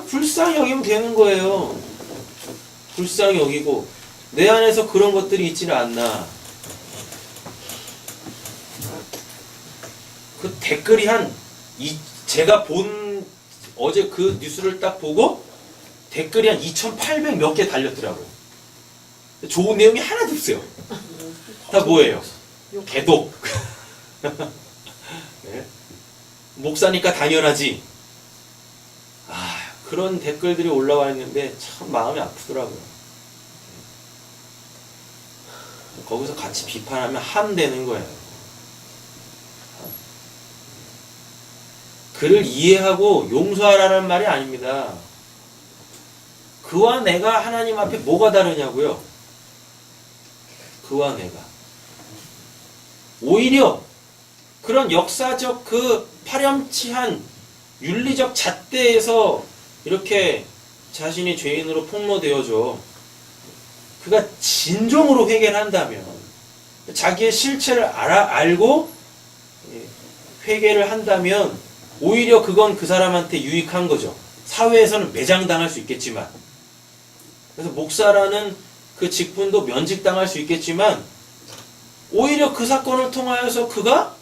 불쌍히 여기면 되는 거예요. 불쌍히 여기고 내 안에서 그런 것들이 있지는 않나. 그 댓글이 제가 본 어제 그 뉴스를 딱 보고 댓글이 한 2,800 몇 개 달렸더라고요. 좋은 내용이 하나도 없어요. 다 뭐예요? 개독. 네. 목사니까 당연하지. 그런 댓글들이 올라와 있는데 참 마음이 아프더라고요. 거기서 같이 비판하면 함되는 거예요. 그를 이해하고 용서하라는 말이 아닙니다. 그와 내가 하나님 앞에 뭐가 다르냐고요? 그와 내가. 오히려 그런 역사적 그 파렴치한 윤리적 잣대에서 이렇게 자신이 죄인으로 폭로되어져 그가 진정으로 회개를 한다면 자기의 실체를 알고 회개를 한다면 오히려 그건 그 사람한테 유익한 거죠. 사회에서는 매장당할 수 있겠지만 그래서 목사라는 그 직분도 면직당할 수 있겠지만 오히려 그 사건을 통하여서 그가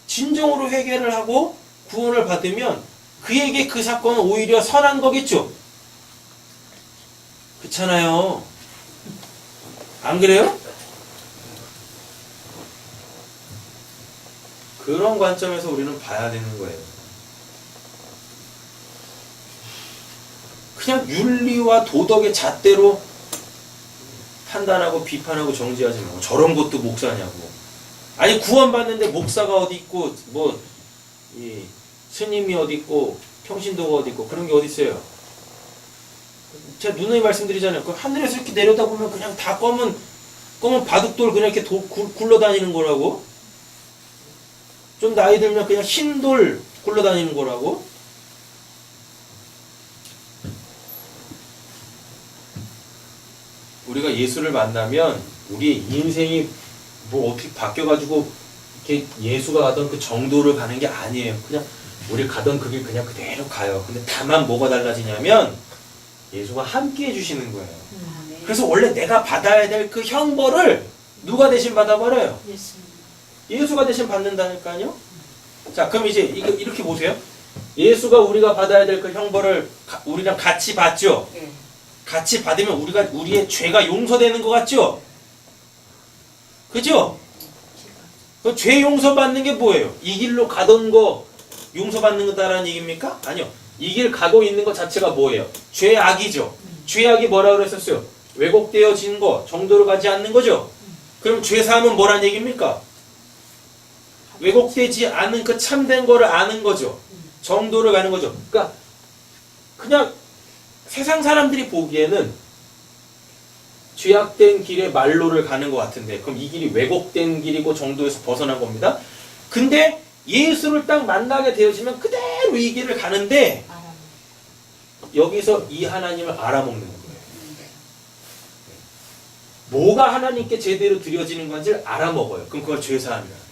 진정으로 회개를 하고 구원을 받으면 그에게 그 사건은 오히려 선한 거겠죠. 그렇잖아요. 안 그래요? 그런 관점에서 우리는 봐야 되는 거예요. 그냥 윤리와 도덕의 잣대로 판단하고 비판하고 정지하지 말고 저런 것도 목사냐고. 아니 구원받는데 목사가 어디 있고 스님이 어디 있고 평신도가 어디 있고 그런 게 어디 있어요. 제가 누누이 말씀드리잖아요. 그 하늘에서 이렇게 내려다보면 그냥 다 검은 바둑돌 그냥 이렇게 굴러다니는 거라고. 좀 나이 들면 그냥 흰 돌 굴러다니는 거라고. 우리가 예수를 만나면 우리 인생이 뭐 어떻게 바뀌어가지고 이렇게 예수가 가던 그 정도를 가는 게 아니에요. 그냥 우리 가던 그 길 그냥 그대로 가요. 근데 다만 뭐가 달라지냐면 예수가 함께 해주시는 거예요. 그래서 원래 내가 받아야 될 그 형벌을 누가 대신 받아버려요? 예수가 대신 받는다니까요. 자, 그럼 이제 이렇게 보세요. 예수가 우리가 받아야 될 그 형벌을 우리랑 같이 받죠. 같이 받으면 우리의 죄가 용서되는 것 같죠? 그죠? 그 죄 용서받는 게 뭐예요? 이 길로 가던 거 용서받는 거다라는 얘기입니까? 아니요. 이 길 가고 있는 것 자체가 뭐예요? 죄악이죠. 죄악이 뭐라고 그랬었어요? 왜곡되어진 거, 정도로 가지 않는 거죠? 그럼 죄사함은 뭐란 얘기입니까? 왜곡되지 않은 그 참된 거를 아는 거죠. 정도를 가는 거죠. 그러니까 그냥 세상 사람들이 보기에는 죄악된 길의 말로를 가는 것 같은데 그럼 이 길이 왜곡된 길이고 정도에서 벗어난 겁니다. 근데 예수를 딱 만나게 되어지면 그대로 이 길을 가는데 여기서 이 하나님을 알아먹는 거예요. 뭐가 하나님께 제대로 드려지는 건지를 알아먹어요. 그럼 그걸 죄사함이라 해요.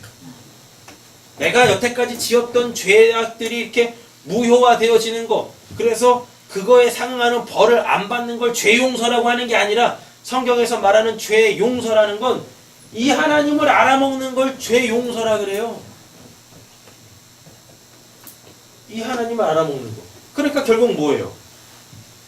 내가 여태까지 지었던 죄악들이 이렇게 무효화되어지는 거, 그래서 그거에 상응하는 벌을 안 받는 걸 죄용서라고 하는 게 아니라 성경에서 말하는 죄용서라는 건 이 하나님을 알아먹는 걸 죄용서라 그래요. 이 하나님을 알아먹는 거. 그러니까 결국 뭐예요?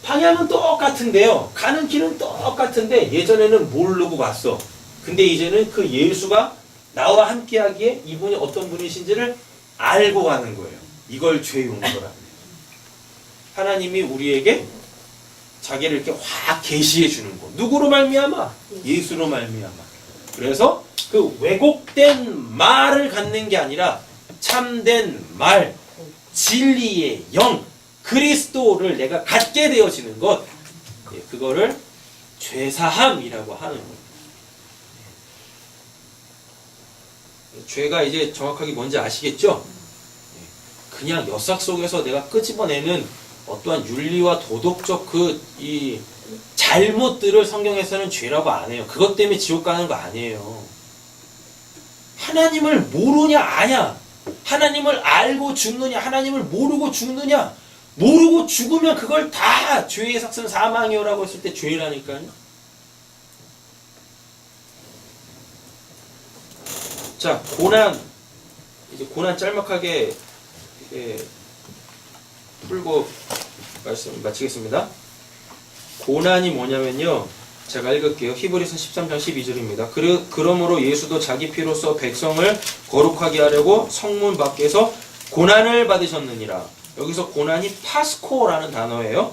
방향은 똑같은데요. 가는 길은 똑같은데 예전에는 모르고 갔어. 근데 이제는 그 예수가 나와 함께 하기에 이분이 어떤 분이신지를 알고 가는 거예요. 이걸 죄용서라 그래요. 하나님이 우리에게 자기를 이렇게 확 계시해 주는 거. 누구로 말미암아? 예수로 말미암아. 그래서 그 왜곡된 말을 갖는 게 아니라 참된 말, 진리의 영, 그리스도를 내가 갖게 되어지는 것. 그거를 죄사함이라고 하는 거예요. 죄가 이제 정확하게 뭔지 아시겠죠? 그냥 엿삭 속에서 내가 끄집어내는 어떠한 윤리와 도덕적 이 잘못들을 성경에서는 죄라고 안 해요. 그것 때문에 지옥 가는 거 아니에요. 하나님을 모르냐 아냐, 하나님을 알고 죽느냐, 하나님을 모르고 죽느냐, 모르고 죽으면 그걸 다 죄의 삭은 사망이요라고 했을 때 죄라니까요. 자, 고난, 이제 고난 짤막하게 풀고 말씀 마치겠습니다. 고난이 뭐냐면요, 제가 읽을게요. 히브리서 13장 12절입니다. 그러므로 예수도 자기 피로써 백성을 거룩하게 하려고 성문 밖에서 고난을 받으셨느니라. 여기서 고난이 파스코라는 단어예요.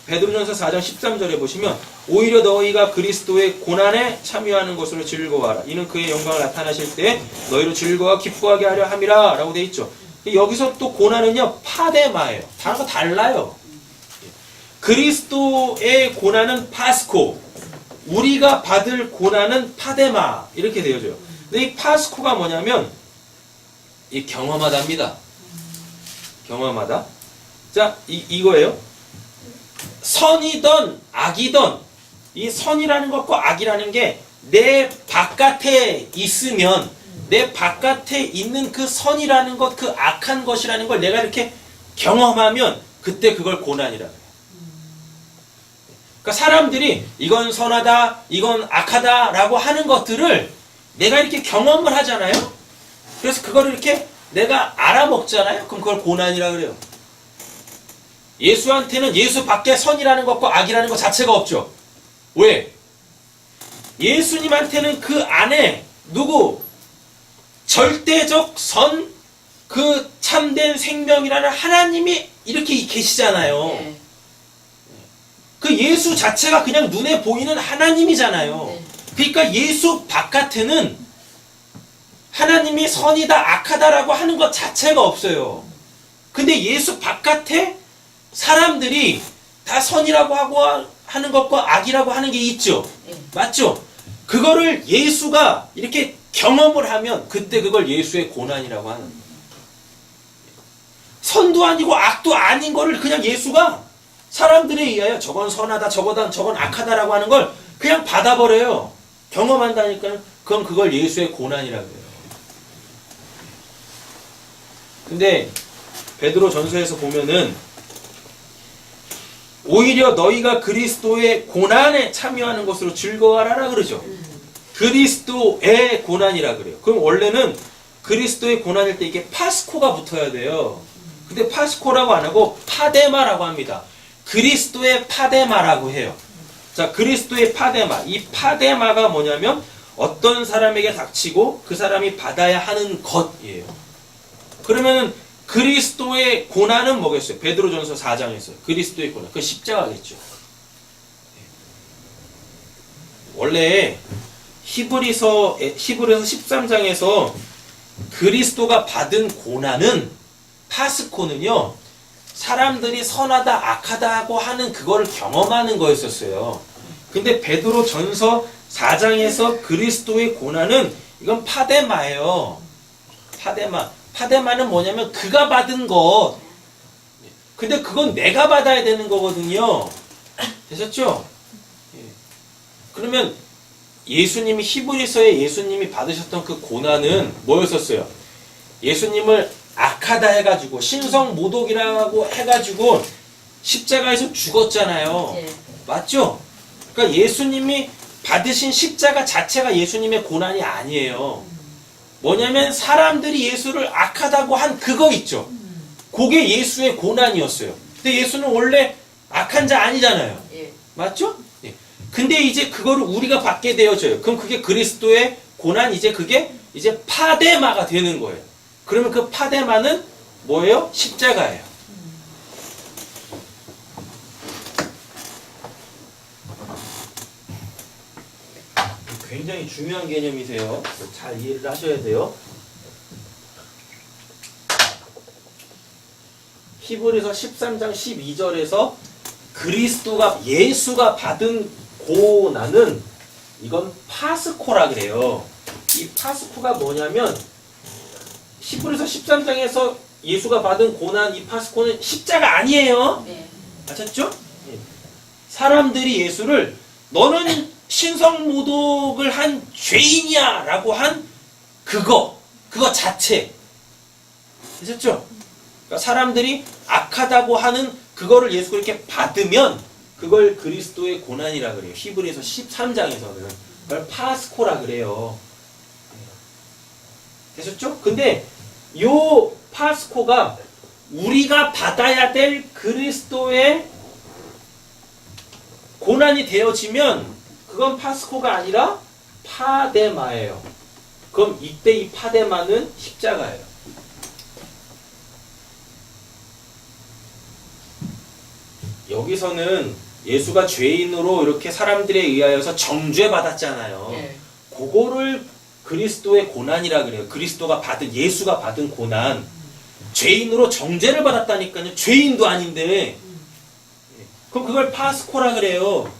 베드로전서 4장 13절에 보시면 오히려 너희가 그리스도의 고난에 참여하는 것으로 즐거워하라. 이는 그의 영광을 나타나실 때 너희로 즐거워 기뻐하게 하려 함이라 라고 되어 있죠. 여기서 또 고난은요, 파데마예요. 단어가 달라요. 그리스도의 고난은 파스코, 우리가 받을 고난은 파데마 이렇게 되어져요. 근데 이 파스코가 뭐냐면 이 경험하다입니다. 경험하다. 자, 이거예요. 선이든 악이든 이 선이라는 것과 악이라는 게 내 바깥에 있으면 내 바깥에 있는 그 선이라는 것, 그 악한 것이라는 걸 내가 이렇게 경험하면 그때 그걸 고난이라고 해요. 그러니까 사람들이 이건 선하다, 이건 악하다 라고 하는 것들을 내가 이렇게 경험을 하잖아요. 그래서 그걸 이렇게 내가 알아먹잖아요. 그럼 그걸 고난이라고 그래요. 예수한테는 예수 밖에 선이라는 것과 악이라는 것 자체가 없죠. 왜? 예수님한테는 그 안에 누구? 절대적 선, 그 참된 생명이라는 하나님이 이렇게 계시잖아요. 네. 그 예수 자체가 그냥 눈에 보이는 하나님이잖아요. 네. 그러니까 예수 바깥에는 하나님이 선이다 악하다라고 하는 것 자체가 없어요. 근데 예수 바깥에 사람들이 다 선이라고 하고 하는 것과 악이라고 하는 게 있죠. 네. 맞죠? 그거를 예수가 이렇게 경험을 하면 그때 그걸 예수의 고난이라고 하는 거예요. 선도 아니고 악도 아닌 거를 그냥 예수가 사람들에 의하여 저건 선하다, 저건 악하다라고 하는 걸 그냥 받아버려요. 경험한다니까 그럼 그걸 예수의 고난이라고 해요. 근데 베드로 전서에서 보면은 오히려 너희가 그리스도의 고난에 참여하는 것으로 즐거워하라 그러죠. 그리스도의 고난이라 그래요. 그럼 원래는 그리스도의 고난일 때 이게 파스코가 붙어야 돼요. 근데 파스코라고 안 하고 파데마라고 합니다. 그리스도의 파데마라고 해요. 자, 그리스도의 파데마. 이 파데마가 뭐냐면 어떤 사람에게 닥치고 그 사람이 받아야 하는 것이에요. 그러면은 그리스도의 고난은 뭐겠어요? 베드로전서 4장에서 그리스도의 고난. 그 십자가겠죠. 원래 히브리서 13장에서 그리스도가 받은 고난은 파스코는요, 사람들이 선하다 악하다고 하는 그거를 경험하는 거였었어요. 근데 베드로 전서 4장에서 그리스도의 고난은 이건 파데마예요. 파데마는 뭐냐면 그가 받은 것. 근데 그건 내가 받아야 되는 거거든요. 되셨죠? 그러면 예수님이 히브리서에 예수님이 받으셨던 그 고난은 뭐였었어요? 예수님을 악하다 해가지고 신성모독이라고 해가지고 십자가에서 죽었잖아요. 네. 맞죠? 그러니까 예수님이 받으신 십자가 자체가 예수님의 고난이 아니에요. 뭐냐면 사람들이 예수를 악하다고 한 그거 있죠. 그게 예수의 고난이었어요. 근데 예수는 원래 악한 자 아니잖아요. 예. 맞죠? 예. 근데 이제 그거를 우리가 받게 되어져요. 그럼 그게 그리스도의 고난, 이제 그게 이제 파데마가 되는 거예요. 그러면 그 파데마는 뭐예요? 십자가예요. 굉장히 중요한 개념이세요. 잘 이해를 하셔야 돼요. 히브리서 13장 12절에서 그리스도가 예수가 받은 고난은 이건 파스코라 그래요. 이 파스코가 뭐냐면 히브리서 13장에서 예수가 받은 고난 이 파스코는 십자가 아니에요. 네. 아셨죠? 사람들이 예수를 너는 신성모독을 한 죄인이야 라고 한 그거 자체. 아셨죠? 그러니까 사람들이 악하다고 하는 그거를 예수가 이렇게 받으면 그걸 그리스도의 고난이라 그래요. 히브리서 13장에서는 그걸 파스코라 그래요. 되셨죠? 근데 요 파스코가 우리가 받아야 될 그리스도의 고난이 되어지면 그건 파스코가 아니라 파데마예요. 그럼 이때 이 파데마는 십자가예요. 여기서는 예수가 죄인으로 이렇게 사람들에 의하여서 정죄받았잖아요. 네. 그거를 그리스도의 고난이라 그래요. 그리스도가 받은, 예수가 받은 고난. 죄인으로 정죄를 받았다니까요. 죄인도 아닌데. 그럼 그걸 파스코라 그래요.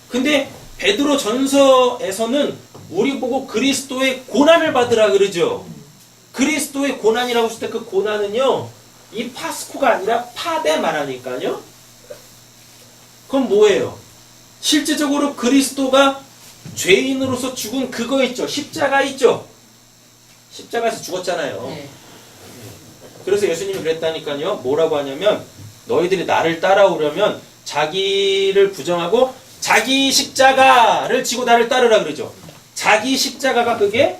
근데 베드로 전서에서는 우리 보고 그리스도의 고난을 받으라 그러죠. 그리스도의 고난이라고 했을 때 그 고난은요, 이 파스코가 아니라 파데마라니까요. 그럼 뭐예요? 실제적으로 그리스도가 죄인으로서 죽은 그거 있죠. 십자가 있죠. 십자가에서 죽었잖아요. 네. 그래서 예수님이 그랬다니까요. 뭐라고 하냐면 너희들이 나를 따라오려면 자기를 부정하고 자기 십자가를 지고 나를 따르라 그러죠. 자기 십자가가 그게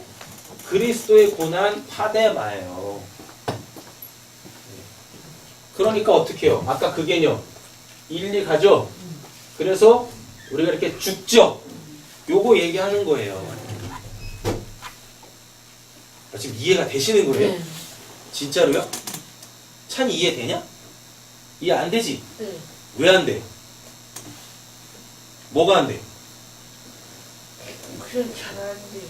그리스도의 고난 파데마예요. 그러니까 어떻게 해요? 아까 그 개념 일리 가죠? 그래서 우리가 이렇게 죽죠? 요거 얘기하는 거예요. 지금 이해가 되시는 거예요? 네. 진짜로요? 찬이 이해되냐? 이해 안 되지? 네. 왜 안 돼? 뭐가 안 돼? 그럼 잘하는데.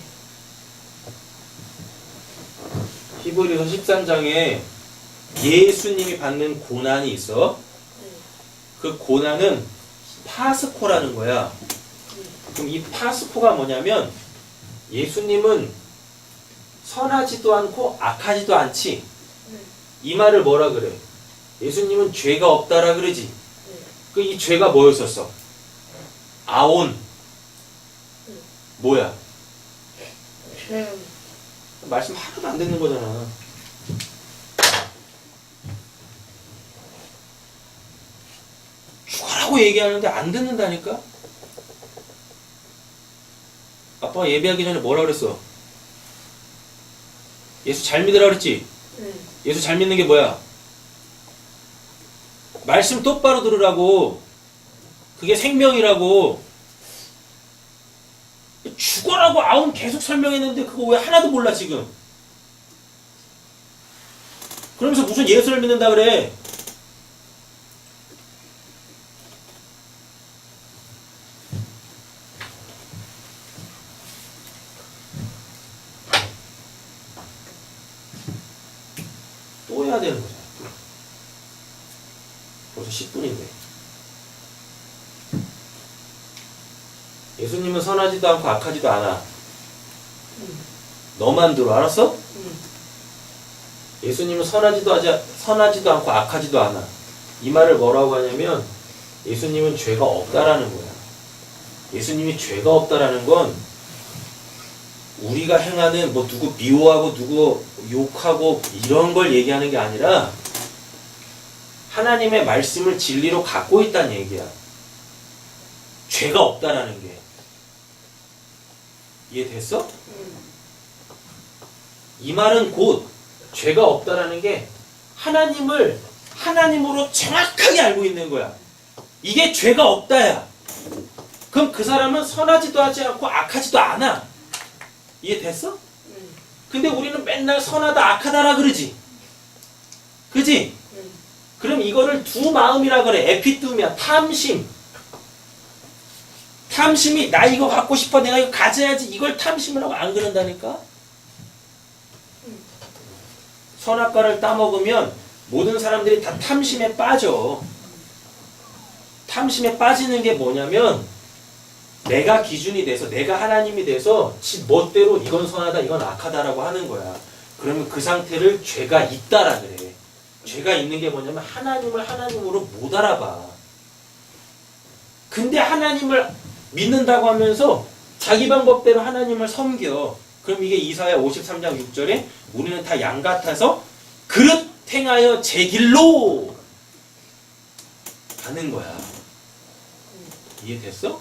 히브리서 13장에 예수님이 받는 고난이 있어. 그 고난은 파스코라는 거야. 그럼 이 파스코가 뭐냐면 예수님은 선하지도 않고 악하지도 않지. 이 말을 뭐라 그래? 예수님은 죄가 없다라 그러지. 그 이 죄가 뭐였었어? 아온. 뭐야? 말씀 하나도 안 듣는 거잖아. 죽어라고 얘기하는데 안 듣는다니까? 아빠가 예배하기 전에 뭐라 그랬어? 예수 잘 믿으라 그랬지? 예수 잘 믿는 게 뭐야? 말씀 똑바로 들으라고. 그게 생명이라고. 죽어라고 아웅 계속 설명했는데 그거 왜 하나도 몰라 지금? 그러면서 무슨 예수를 믿는다 그래? 또 해야 되는 거잖아. 벌써 10분인데. 예수님은 선하지도 않고 악하지도 않아. 너만 들어, 알았어? 예수님은 선하지도 않고 악하지도 않아. 이 말을 뭐라고 하냐면 예수님은 죄가 없다라는 거야. 예수님이 죄가 없다라는 건 우리가 행하는 뭐 누구 미워하고 누구 욕하고 이런 걸 얘기하는 게 아니라 하나님의 말씀을 진리로 갖고 있다는 얘기야. 죄가 없다라는 게. 이해됐어? 이 말은 곧 죄가 없다라는 게 하나님을 하나님으로 정확하게 알고 있는 거야. 이게 죄가 없다야. 그럼 그 사람은 선하지도 하지 않고 악하지도 않아. 이해됐어? 근데 우리는 맨날 선하다 악하다라 그러지. 그지? 그럼 이거를 두 마음이라 그래. 에피뚜미야. 탐심. 탐심이 나 이거 갖고 싶어 내가 이거 가져야지 이걸 탐심이라고 안 그런다니까? 선악과를 따먹으면 모든 사람들이 다 탐심에 빠져. 탐심에 빠지는 게 뭐냐면 내가 기준이 돼서 내가 하나님이 돼서 지 멋대로 이건 선하다 이건 악하다라고 하는 거야. 그러면 그 상태를 죄가 있다라 그래. 죄가 있는 게 뭐냐면 하나님을 하나님으로 못 알아봐. 근데 하나님을 믿는다고 하면서 자기 방법대로 하나님을 섬겨. 그럼 이게 이사야 53장 6절에 우리는 다 양 같아서 그릇 행하여 제 길로 가는 거야. 이해됐어?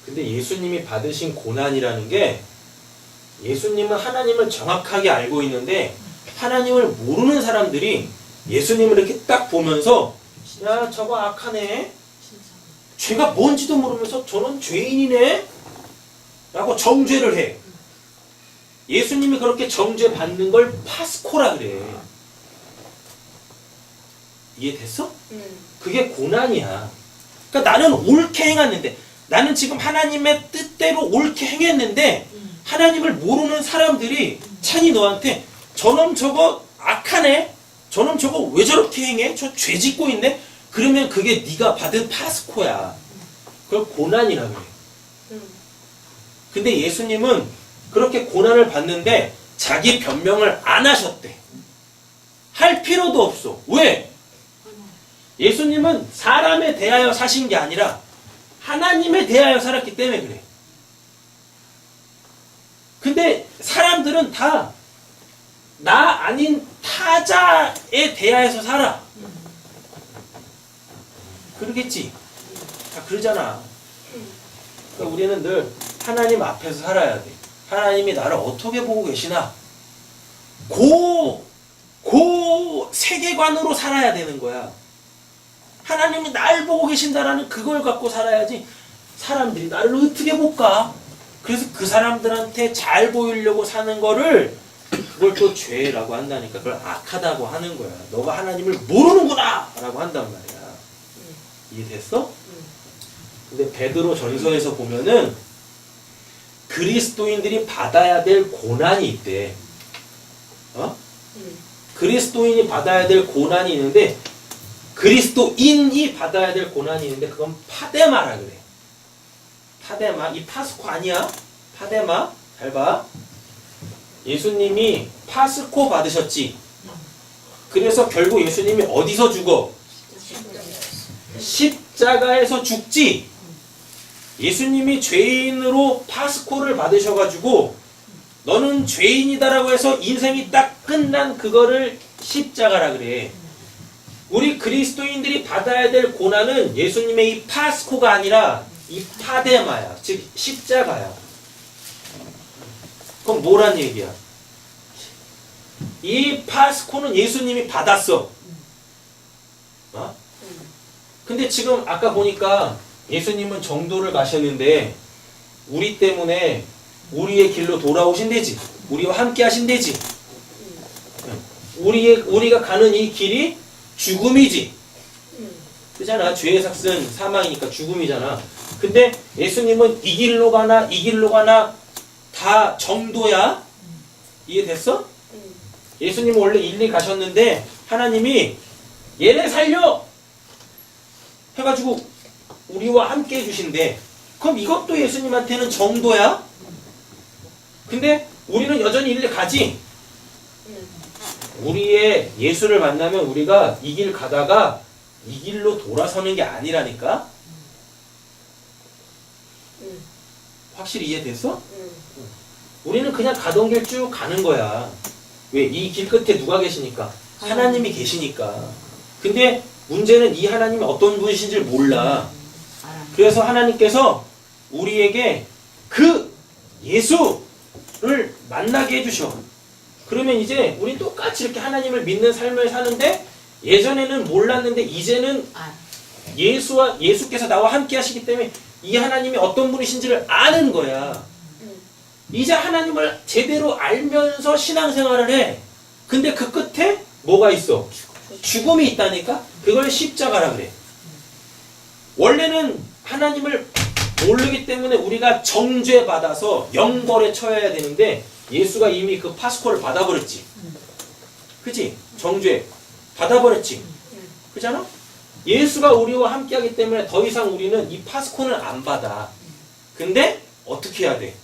근데 예수님이 받으신 고난이라는 게 예수님은 하나님을 정확하게 알고 있는데 하나님을 모르는 사람들이 예수님을 이렇게 딱 보면서 야 저거 악하네, 죄가 뭔지도 모르면서 저는 죄인이네 라고 정죄를 해. 예수님이 그렇게 정죄 받는 걸 파스코라 그래. 이해됐어? 그게 고난이야. 그러니까 나는 옳게 행했는데, 나는 지금 하나님의 뜻대로 옳게 행했는데 하나님을 모르는 사람들이 찬이 너한테 저놈 저거 악하네, 저놈 저거 왜 저렇게 행해, 저 죄 짓고 있네, 그러면 그게 네가 받은 파스코야. 그걸 고난이라 그래. 근데 예수님은 그렇게 고난을 받는데 자기 변명을 안 하셨대. 할 필요도 없어. 왜? 예수님은 사람에 대하여 사신 게 아니라 하나님에 대하여 살았기 때문에 그래. 근데 사람들은 다 나 아닌 타자에 대하여서 살아. 그러겠지? 다 그러잖아. 그러니까 우리는 늘 하나님 앞에서 살아야 돼. 하나님이 나를 어떻게 보고 계시나? 그 세계관으로 살아야 되는 거야. 하나님이 날 보고 계신다라는 그걸 갖고 살아야지 사람들이 나를 어떻게 볼까? 그래서 그 사람들한테 잘 보이려고 사는 거를 그걸 또 죄라고 한다니까. 그걸 악하다고 하는 거야. 너가 하나님을 모르는구나! 라고 한단 말이야. 이해됐어? 근데 베드로 전서에서 보면은 그리스도인들이 받아야 될 고난이 있대. 그리스도인이 받아야 될 고난이 있는데, 그리스도인이 받아야 될 고난이 있는데 그건 파데마라 그래. 파데마. 이 파스코 아니야. 파데마. 잘 봐. 예수님이 파스코 받으셨지. 그래서 결국 예수님이 어디서 죽어? 십자가에서 죽지. 예수님이 죄인으로 파스코를 받으셔가지고 너는 죄인이다라고 해서 인생이 딱 끝난 그거를 십자가라 그래. 우리 그리스도인들이 받아야 될 고난은 예수님의 이 파스코가 아니라 이 파데마야. 즉 십자가야. 그럼 뭐란 얘기야? 이 파스코는 예수님이 받았어. 근데 지금 아까 보니까 예수님은 정도를 가셨는데 우리 때문에 우리의 길로 돌아오신대지. 우리와 함께 하신대지. 우리가 가는 이 길이 죽음이지. 그잖아. 죄의 삭은 사망이니까 죽음이잖아. 근데 예수님은 이 길로 가나 이 길로 가나 다 정도야. 이해됐어? 예수님은 원래 일리 가셨는데 하나님이 얘네 살려 해가지고 우리와 함께 해주신대. 그럼 이것도 예수님한테는 정도야? 근데 우리는 여전히 일리 가지. 우리의 예수를 만나면 우리가 이 길 가다가 이 길로 돌아서는 게 아니라니까? 확실히 이해됐어? 우리는 그냥 가던 길 쭉 가는 거야. 왜? 이 길 끝에 누가 계시니까? 하나님이 계시니까. 근데 문제는 이 하나님이 어떤 분이신지를 몰라. 그래서 하나님께서 우리에게 그 예수를 만나게 해주셔. 그러면 이제 우리 똑같이 이렇게 하나님을 믿는 삶을 사는데 예전에는 몰랐는데 이제는 예수께서 나와 함께 하시기 때문에 이 하나님이 어떤 분이신지를 아는 거야. 이제 하나님을 제대로 알면서 신앙생활을 해. 근데 그 끝에 뭐가 있어? 죽음이 있다니까? 그걸 십자가라 그래. 원래는 하나님을 모르기 때문에 우리가 정죄받아서 영벌에 처해야 되는데 예수가 이미 그 파스코를 받아버렸지. 그치? 정죄 받아버렸지. 그잖아? 예수가 우리와 함께하기 때문에 더 이상 우리는 이 파스코는 안 받아. 근데 어떻게 해야 돼?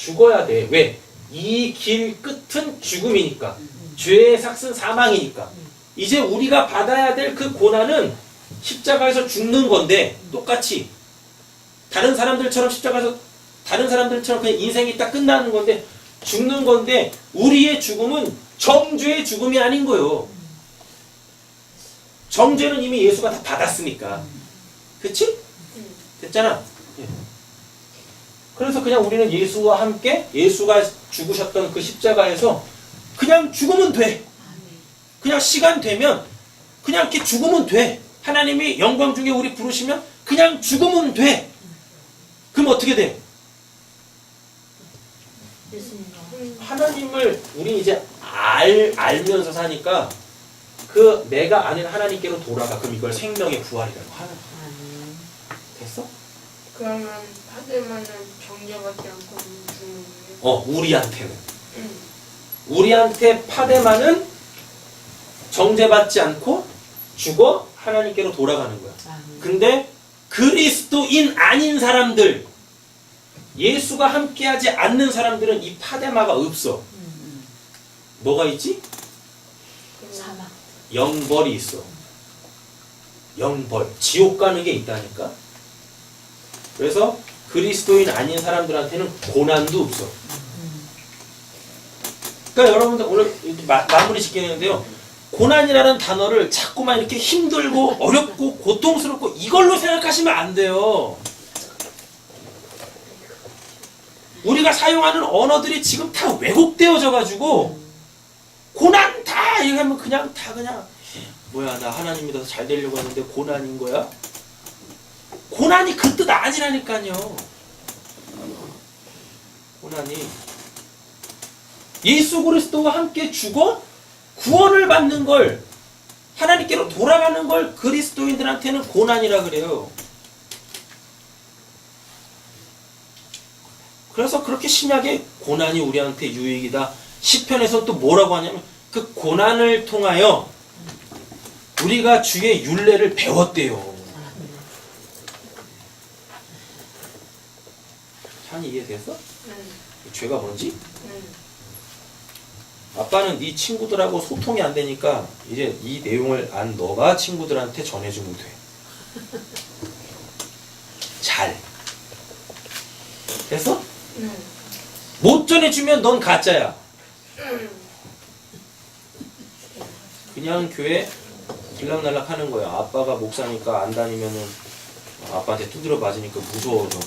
죽어야 돼. 왜? 이 길 끝은 죽음이니까. 죄의 삭은 사망이니까. 이제 우리가 받아야 될 그 고난은 십자가에서 죽는 건데 똑같이 다른 사람들처럼 십자가에서 다른 사람들처럼 그냥 인생이 딱 끝나는 건데 죽는 건데 우리의 죽음은 정죄의 죽음이 아닌 거예요. 정죄는 이미 예수가 다 받았으니까. 그치? 됐잖아. 예. 그래서 그냥 우리는 예수와 함께 예수가 죽으셨던 그 십자가에서 그냥 죽으면 돼. 그냥 시간 되면 그냥 이렇게 죽으면 돼. 하나님이 영광 중에 우리 부르시면 그냥 죽으면 돼. 그럼 어떻게 돼? 하나님을 우리 이제 알면서 사니까 그 내가 아는 하나님께로 돌아가. 그럼 이걸 생명의 부활이라고 하는 거야. 됐어? 그러면 파데만은 정죄받지 않고 죽는 거예요? 우리한테는. 우리한테 파데만은 정죄받지 않고 죽어 하나님께로 돌아가는 거야. 근데 그리스도인 아닌 사람들, 예수가 함께하지 않는 사람들은 이 파데마가 없어. 뭐가 있지? 사망. 영벌이 있어. 영벌. 지옥 가는 게 있다니까. 그래서 그리스도인 아닌 사람들한테는 고난도 없어. 그러니까 여러분들 오늘 마무리 짓겠는데요. 고난이라는 단어를 자꾸만 이렇게 힘들고 어렵고 고통스럽고 이걸로 생각하시면 안 돼요. 우리가 사용하는 언어들이 지금 다 왜곡되어져 가지고 고난 다 얘기하면 그냥 다 그냥 뭐야 나 하나님 믿어서 잘 되려고 하는데 고난인 거야? 고난이 그 뜻 아니라니까요. 고난이 예수 그리스도와 함께 죽어 구원을 받는 걸 하나님께로 돌아가는 걸 그리스도인들한테는 고난이라 그래요. 그래서 그렇게 심하게 고난이 우리한테 유익이다. 시편에서 또 뭐라고 하냐면 그 고난을 통하여 우리가 주의 율례를 배웠대요. 찬이 이해됐어? 죄가 뭔지? 아빠는 네 친구들하고 소통이 안 되니까 이제 이 내용을 안 너가 친구들한테 전해주면 돼. 잘. 됐어? 못 전해주면 넌 가짜야. 그냥 교회 들락날락 하는 거야. 아빠가 목사니까 안 다니면은 아빠한테 두드려 맞으니까 무서워서.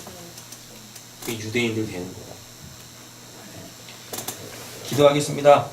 그게 유대인들 되는 거야. 기도하겠습니다.